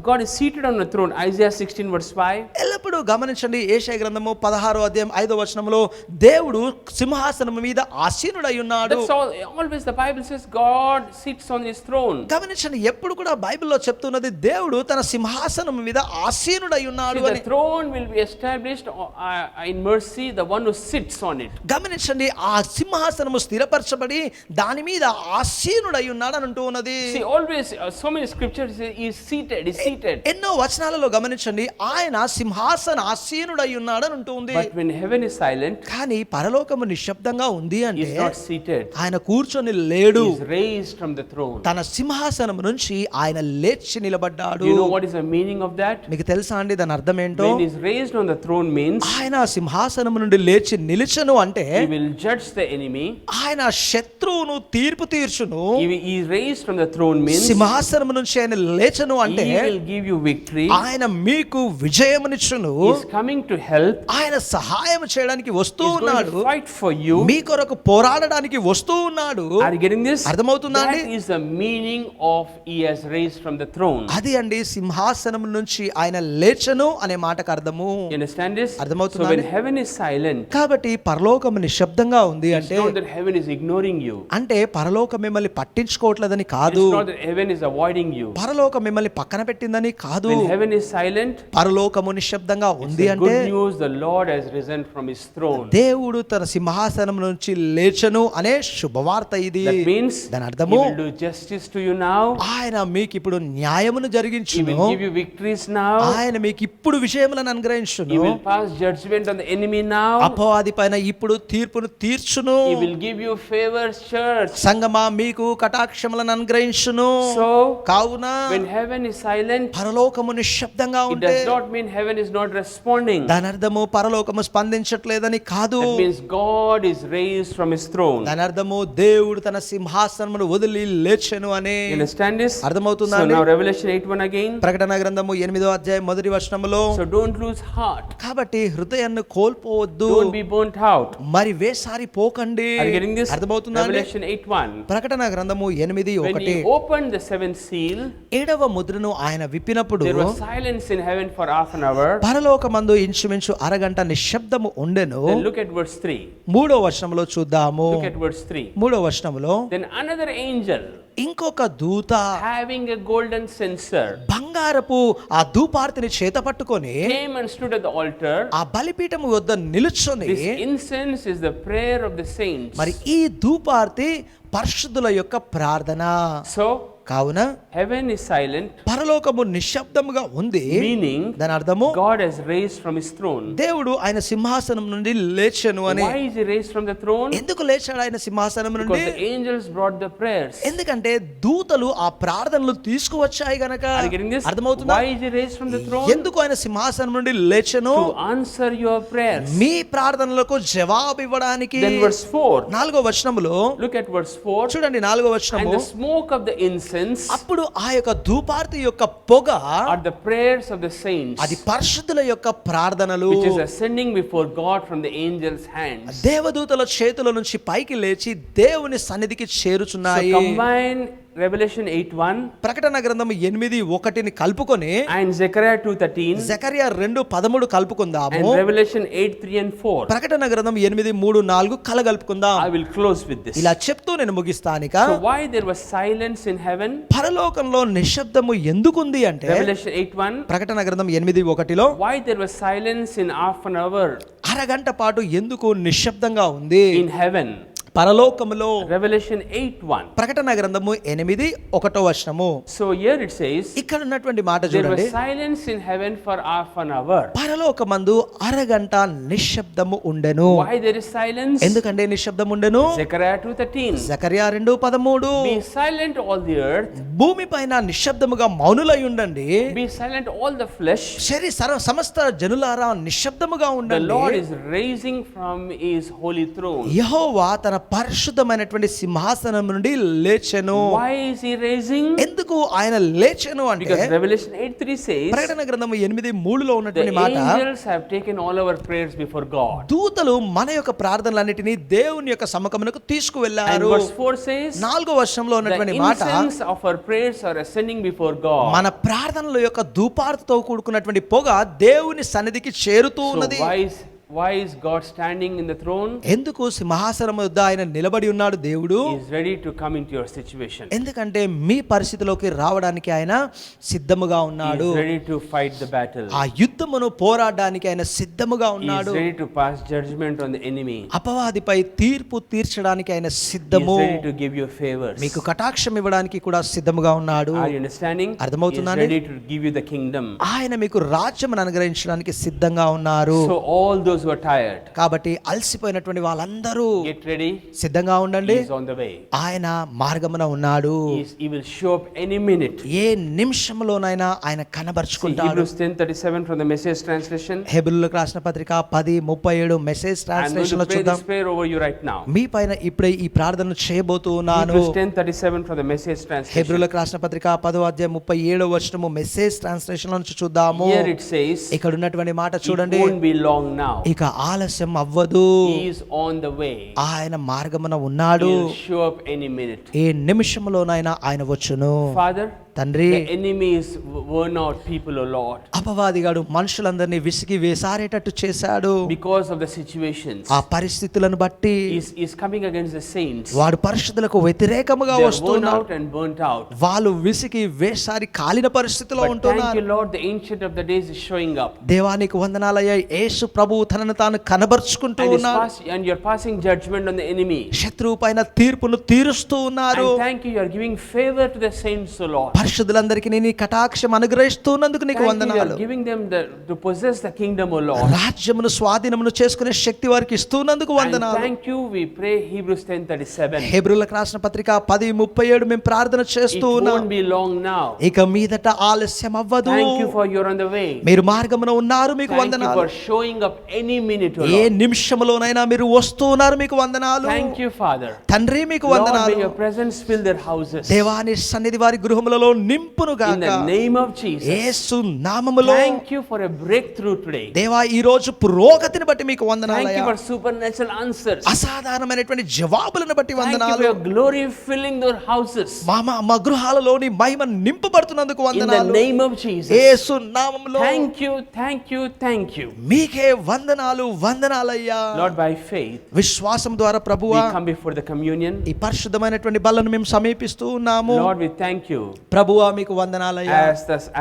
God is seated on the throne. Isaiah 16 verse 5. ఎల్లప్పుడూ గమనించండి, యెషయా గ్రంథము 16వ అధ్యాయం 5వ వచనములో దేవుడు సింహాసనము మీద ఆసీనుడై ఉన్నాడు. That's all. Always the Bible says God sits on his throne. గమనించండి, ఎప్పుడు కూడా బైబిల్లో చెప్తున్నది దేవుడు తన సింహాసనము మీద ఆసీనుడై ఉన్నాడు See, అని. the throne will be established in mercy, the one who sits on it. గమనించండి, ఆ సింహాసనము స్థిరపరచబడి దాని మీద ఆసీనుడై ఉన్నాడు అని అంటూ ఉన్నది. See, always so many scriptures say he is seated, he is seated. ఎన్నో వచనాలలో గమనించండి, ఆయన సింహాసన ఆసీనుడై ఉన్నాడు అని అంటూ ఉంది. But when heaven is silent, కానీ పరలోకము నిశ్శబ్దంగా ఉంది he అంటే is not seated. ఆయన కూర్చొని లేడు. He is raised from the throne. తన సింహాసనము నుంచి ఆయన లేచి నిలబడ్డాడు. Do you know what is the meaning of that? మీకు తెలుసా అండి దాని అర్థం ఏంటో? When he is raised on the throne means ఆయన సింహాసనము నుండి లేచి నిలిచెను అంటే he will judge the enemy. ఆయన శత్రువును తీర్పు తీర్చును. He is raised from the throne means సింహాసనము నుంచి ఆయన లేచెను అంటే he will give you victory. ఆయన మీకు విజయమునిచ్చును. He is coming to help. ఆయన సహాయం చేయడానికి వస్తూ He is going ఉన్నాడు. to fight for you. మీ కొరకు పోరాడడానికి వస్తూ ఉన్నాడు. Are you getting this? అర్థమవుతుందా That అండి? is the meaning of he has raised from the throne. అది అండి సింహాసనం నుంచి ఆయన లేచెను అనే మాటకు అర్థము. You understand this? So అర్థమవుతుందా when అండి? heaven is silent, కాబట్టి పరలోకం నిశ్శబ్దంగా ఉంది it's అంటే not that heaven is ignoring you. అంటే పరలోకం మిమ్మల్ని పట్టించుకోవట్లేదని కాదు. It's not that heaven is avoiding you. పరలోకం మిమ్మల్ని పక్కన పెట్టిందని కాదు. When heaven is silent, పరలోకము నిశ్శబ్దంగా it's ఉంది the అంటే good news the Lord has risen from his throne. దేవుడు తన సింహాసనం నుంచి లేచెను అనే శుభవార్త ఇది. That means దాని he అర్థము will do justice to you now. ఆయన మీకు ఇప్పుడు న్యాయమును He జరిగించును. will give you victories now. ఆయన మీకు ఇప్పుడు విషయములను అనుగ్రహించును. He will pass judgment on the enemy now. అపవాది పైన ఇప్పుడు తీర్పును తీర్చును. He will give you favors, church. సంగమా మీకు కటాక్షములను అనుగ్రహించును. So, కావున when heaven is silent, పరలోకము నిశ్శబ్దంగా it ఉంటే does not mean heaven is not not responding. దాని అర్థము పరలోకము స్పందించట్లేదని కాదు. That means God is raised from his throne. దాని అర్థము దేవుడు తన సింహాసనమును వదిలి లేచెను అని. You understand this? అర్థమవుతుందా So అండి? now Revelation 8:1 again. ప్రకటన గ్రంథము 8వ అధ్యాయం మొదటి వచనములో, So don't lose heart. కాబట్టి హృదయాన్ని కోల్పోవద్దు, Don't be burnt out. మరి వేసారి పోకండి. Are you getting this? అర్థమవుతుందా అండి? Revelation 8:1. ప్రకటన గ్రంథము 8:1, When he opened the seventh seal, 7వ ముద్రను ఆయన విప్పినప్పుడు there was silence in heaven for half an hour. పరలోకమందు ఇంచుమించు అరగంట నిశ్శబ్దము ఉండెను. Then look at verse 3. 3వ వచనంలో చూద్దాము. Look at verse 3. 3వ వచనంలో, Then another angel ఇంకొక దూత having a golden censer బంగారపు ఆ ధూపార్తిని చేత పట్టుకొని came and stood at the altar. ఆ బలిపీఠము వద్ద నిలుచుని, This incense is the prayer of the saints. మరి ఈ ధూపార్తి పరిశుద్ధుల యొక్క ప్రార్థన. So కావున heaven is silent, పరలోకము నిశ్శబ్దముగా ఉంది. meaning దాని అర్థము God has raised from his throne. దేవుడు ఆయన సింహాసనం నుండి లేచెను అని. Why is he raised from the throne? ఎందుకు లేచాడు ఆయన సింహాసనం నుండి? Because the angels brought the prayers. ఎందుకంటే దూతలు ఆ ప్రార్థనలు తీసుకువచ్చాయి గనక. Are you getting this? అర్థమవుతుందా? Why is he raised from the throne? ఎందుకు ఆయన సింహాసనం నుండి లేచెను? To answer your prayers. మీ ప్రార్థనలకు జవాబు ఇవ్వడానికి. Then verse 4. 4వ వచనములో Look at verse 4. చూడండి, 4వ And వచనము, the smoke of the incense అప్పుడు ఆ యొక్క ధూపార్తి యొక్క పొగ are the prayers of the saints, అది పరిశుద్ధుల యొక్క ప్రార్థనలు, which is ascending before God from the angels' hands. దేవదూతల చేతుల నుంచి పైకి లేచి దేవుని సన్నిధికి So చేరుచున్నాయి. combine Revelation 8:1 ప్రకటన గ్రంథం 8:1 కలుపుకొని and Zechariah 2:13 జకరియా 2:13 కలుపుకుందాము. and Revelation 8:3 and 4. ప్రకటన గ్రంథం 8:3-4 కలగలుపుకుందాం. I will close with this. ఇలా చెప్తూ నేను ముగిస్తానిక. So why there was silence in heaven? పరలోకంలో నిశ్శబ్దము ఎందుకుంది అంటే, Revelation 8:1. ప్రకటన గ్రంథం 8:1లో Why there was silence in half an hour అరగంట పాటు ఎందుకు నిశ్శబ్దంగా ఉంది in heaven? పరలోకములో? Revelation 8:1. ప్రకటన గ్రంథము 8:1. So here it says ఇక్కడ ఉన్నటువంటి మాట there was చూడండి, silence in heaven for half an hour. పరలోకమందు అరగంట నిశ్శబ్దము ఉండెను. Why there is silence? ఎందుకంటే నిశ్శబ్దం ఉండెను? Zechariah 2:13. Zechariah 2:13, Be silent all the earth, భూమి పైన నిశ్శబ్దముగా మౌనులై ఉండండి, be silent all the flesh. సమస్త జనులారా నిశ్శబ్దముగా The ఉండండి. Lord is raising from his holy throne. యెహోవా తన పరిశుద్ధమైనటువంటి సింహాసనం నుండి లేచెను. Why is he raising? ఎందుకు ఆయన లేచెను అంటే, Because Revelation 8:3 says ప్రకటన గ్రంథము 8:3లో the ఉన్నటువంటి మాట, angels have taken all our prayers before God. దూతలు మన యొక్క ప్రార్థనలన్నిటినీ దేవుని యొక్క సముఖమునకు And తీసుకువెళ్లారు. verse 4 says 4వ వర్షంలో the ఉన్నటువంటి మాట, incense of our prayers are ascending before God. మన ప్రార్థనల యొక్క ధూపార్తితో కూడుకున్నటువంటి పొగ దేవుని సన్నిధికి చేరుతూ So ఉన్నది. why is God standing in the throne? ఎందుకు సింహాసనం వద్ద ఆయన నిలబడి ఉన్నాడు దేవుడు? He is ready to come into your situation. ఎందుకంటే మీ పరిస్థితిలోకి రావడానికి ఆయన సిద్ధముగా He ఉన్నాడు. is ready to fight the battle. ఆ యుద్ధమును పోరాడడానికి ఆయన సిద్ధముగా He is ఉన్నాడు. ready to pass judgment on the enemy. అపవాదిపై తీర్పు తీర్చడానికి ఆయన He is సిద్ధము. ready to give you favors. మీకు కటాక్షం ఇవ్వడానికి కూడా సిద్ధముగా ఉన్నాడు. Are you understanding? He is అర్థమవుతుందండి? ready to give you the kingdom. ఆయన మీకు రాజ్యమును అనుగ్రహించడానికి సిద్ధంగా ఉన్నారు. So all those who are tired, కాబట్టి అలసిపోయినటువంటి వాళ్ళందరూ get ready. సిద్ధంగా He ఉండండి. is on the way. ఆయన మార్గమున ఉన్నాడు. He will show up any minute. ఏ నిమిషంలోనైనా ఆయన See కనబరుచుకుంటాడు. Hebrews 10:37 from the Message translation. హెబ్రీయులకు రాసిన పత్రిక 10:37 మెసేజ్ I'm going ట్రాన్స్లేషన్ లో to pray చూద్దాం. this prayer over you right now. మీ పైన ఇప్పుడే ఈ ప్రార్థన చేయబోతూ ఉన్నాను. Hebrews 10:37 from the Message translation. హెబ్రీయులకు రాసిన పత్రిక 10:37 మెసేజ్ ట్రాన్స్లేషన్ నుంచి చూద్దాము. Here it says, ఇక్కడ ఉన్నటువంటి మాట it చూడండి, won't be long now. ఇక ఆలస్యం అవ్వదు. He is on the way. ఆయన మార్గమున ఉన్నాడు. He will show up any minute. ఏ నిమిషంలోనైనా ఆయన వచ్చును. Father, తండ్రి, the enemy is worn out people, O Lord, అపవాదిగాడు మనుషులందరినీ విసిగి వేసారేటట్టు చేశాడు. because of the situations. ఆ పరిస్థితులను బట్టి He's coming against the saints. వాడు పరిశుద్ధులకు వ్యతిరేకముగా They are worn వస్తున్నాడు. out and burnt out. వాళ్ళు విసిగి వేసారి కాలిన పరిస్థితిలో But thank ఉంటున్నారు. you, Lord, the Ancient of the Days is showing up. దేవానికి వందనాలయ్యా, యేసు ప్రభువు తనను తాను కనబరుచుకుంటూ ఉన్నాడు. And you're passing judgment on the enemy. శత్రువు పైన తీర్పును తీరుస్తూ ఉన్నారు. And thank you, you're giving favor to the saints, O Lord. పరిశుద్ధులందరికీ నీ కటాక్షం అనుగ్రహిస్తున్నందుకు నీకు Thank you, you వందనాలు. are giving them to possess the kingdom, O Lord. రాజ్యమును స్వాధీనమును చేసుకునే శక్తి వారికి ఇస్తున్నందుకు And వందనాలు. thank you, we pray Hebrews 10:37. హెబ్రీయులకు రాసిన పత్రిక 10:37 మేము ప్రార్థన It చేస్తూ ఉన్నాం. won't be long now. ఇక మీదట ఆలస్యం అవ్వదు. Thank you for you're on the way. మీరు మార్గమున ఉన్నారు, మీకు Thank you వందనాలు. for showing up any minute, O A Lord. నిమిషంలోనైనా మీరు వస్తూ ఉన్నారు, మీకు వందనాలు. Thank you, Father. తండ్రి మీకు Lord, may వందనాలు. your presence fill their houses. దేవాని సన్నిధి వారి గృహములలో నింపును In గాక. the name of Jesus. యేసు నామములో Thank you for a breakthrough today. దేవా ఈ రోజు పురోగతిని బట్టి మీకు Thank you వందనాలయ్యా. for supernatural answers. అసాధారణమైనటువంటి జవాబులను బట్టి Thank you for వందనాలు. your glory filling their houses. మా గృహాలలోని మహిమ నింపబడుతున్నందుకు In the వందనాలు. name of Jesus. యేసు నామములో Thank you, thank you, thank you. మీకే వందనాలు వందనాలయ్యా. Lord, by faith, విశ్వాసం ద్వారా we ప్రభువా come before the communion. ఈ పరిశుద్ధమైనటువంటి బలను మేము సమీపిస్తూ ఉన్నాము. Lord, we thank you. ప్రభువా మీకు వందనాలయ్యా.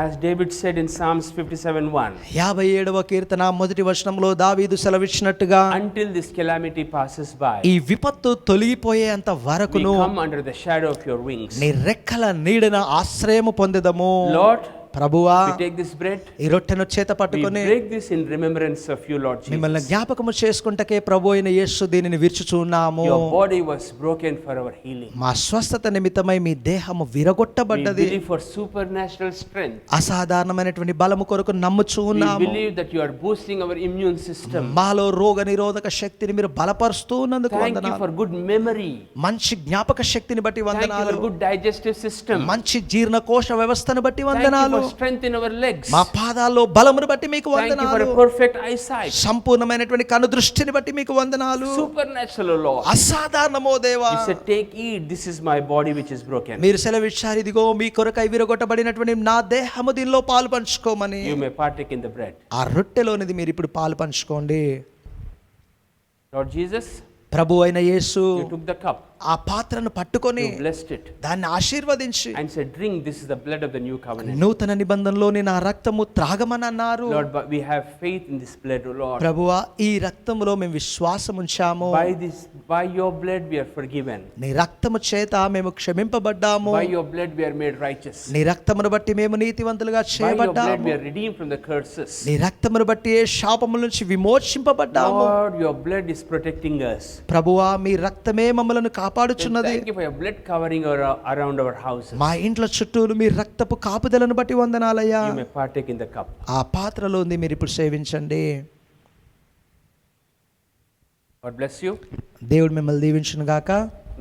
As David said in Psalms 57:1, 57వ కీర్తన మొదటి వచనంలో దావీదు సెలవిచ్చినట్టుగా until this calamity passes by, ఈ విపత్తు తొలగిపోయేంత we వరకును come under the shadow of your wings. నీ రెక్కల నీడన ఆశ్రయము పొందెదము. Lord, ప్రభువా we take this bread, ఈ రొట్టెను చేత we పట్టుకొని break this in remembrance of you, Lord మిమ్మల్ని Jesus. జ్ఞాపకము చేసుకుంటకే ప్రభు అయిన యేసు దీనిని విరుచుచున్నాము. Your body was broken for our healing. మా స్వస్థత నిమిత్తమై మీ దేహము We విరగొట్టబడ్డది. believe for supernatural strength. అసాధారణమైనటువంటి బలము కొరకు నమ్ముచూ We ఉన్నాము. believe that you are boosting our immune system. మాలో రోగ నిరోధక శక్తిని మీరు బలపరుస్తూ ఉన్నందుకు Thank you వందనాలు. for good memory. మంచి జ్ఞాపక శక్తిని బట్టి Thank you వందనాలు. for good digestive system. మంచి జీర్ణకోశ వ్యవస్థను బట్టి Thank you వందనాలు. for strength in our legs. మా పాదాల్లో బలమును బట్టి మీకు Thank you for వందనాలు. a perfect eyesight. సంపూర్ణమైనటువంటి కనుదృష్టిని బట్టి మీకు వందనాలు. Supernatural, Lord. అసాధారణమో దేవా. You said, take, eat, this is my body which is broken. మీరు సెలవిచ్చారు, ఇదిగో మీ కొరకై విరగొట్టబడినటువంటి నా దేహము దీనిలో పాలు పంచుకోమని. You may partake in the bread. ఆ రొట్టెలోనిది మీరు ఇప్పుడు పాలు పంచుకోండి. Lord Jesus, ప్రభు అయిన యేసు you took the cup, ఆ పాత్రను పట్టుకొని you blessed it, దాన్ని ఆశీర్వదించి and said, drink, this is the blood of the new covenant. నూతన నిబంధనలోని నా రక్తము త్రాగమని అన్నారు. Lord, but we have faith in this blood, O Lord. ప్రభువా ఈ రక్తములో మేము విశ్వాసం ఉంచాము. By your blood we are forgiven. నీ రక్తము చేత మేము క్షమింపబడ్డాము. By your blood we are made righteous. నీ రక్తమును బట్టి మేము నీతివంతులుగా By your blood చేయబడ్డాము. we are redeemed from the curses. నీ రక్తమును బట్టి ఏ శాపముల నుంచి విమోచింపబడ్డాము. Lord, your blood is protecting us. ప్రభువా మీ రక్తమే మమ్మలను And కాపాడుచున్నది. thank you for your blood covering around our houses. మా ఇంట్ల చుట్టూను మీ రక్తపు కాపుదలను బట్టి వందనాలయ్యా. You may partake in the cup. ఆ పాత్రలో ఉంది, మీరు ఇప్పుడు సేవించండి. God bless you. దేవుడు మిమ్మల్ని దీవించును గాక.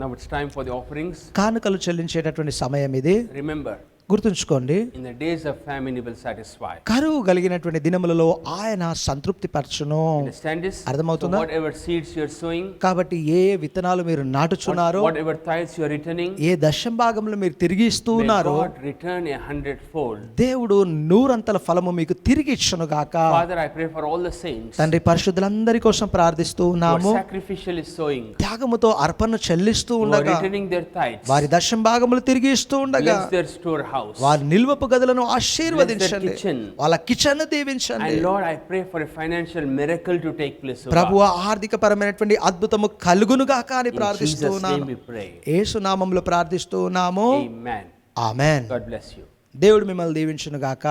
Now it's time for the offerings. కానుకలు చెల్లించేటటువంటి సమయం ఇది. Remember, గుర్తుంచుకోండి, in the days of famine he will satisfy. కరువు కలిగినటువంటి దినములలో ఆయన సంతృప్తి పరచును. Understand this? అర్థమవుతుందా? So whatever seeds you are sowing, కాబట్టి ఏ విత్తనాలు మీరు నాటుచున్నారో, whatever tithes you are returning, ఏ దశం భాగంలో మీరు తిరిగి ఇస్తూ may ఉన్నారో, God return 100-fold. దేవుడు 100 ఫలము మీకు తిరిగి ఇచ్చును గాక. Father, I pray for all the saints తండ్రి, పరిశుద్ధులందరి కోసం ప్రార్థిస్తూ who are ఉన్నాము. sacrificially sowing, త్యాగముతో అర్పణ చెల్లిస్తూ who are ఉండగా, returning their tithes. వారి దశం భాగములు తిరిగి ఇస్తూ ఉండగా, Bless their storehouse. వారి నిల్వపు గదులను ఆశీర్వదించండి. Bless their kitchen. వాళ్ళ కిచెన్ దీవించండి. And Lord, I pray for a financial miracle to take place. O ప్రభువా God. ఆర్థిక పరమైనటువంటి అద్భుతము కలుగునుగా అని In ప్రార్థిస్తూ Jesus' name ఉన్నాను. we pray. యేసు నామములో ప్రార్థిస్తూ ఉన్నాము. Amen. Amen. God bless you. దేవుడు మిమ్మల్ని దీవించును గాక.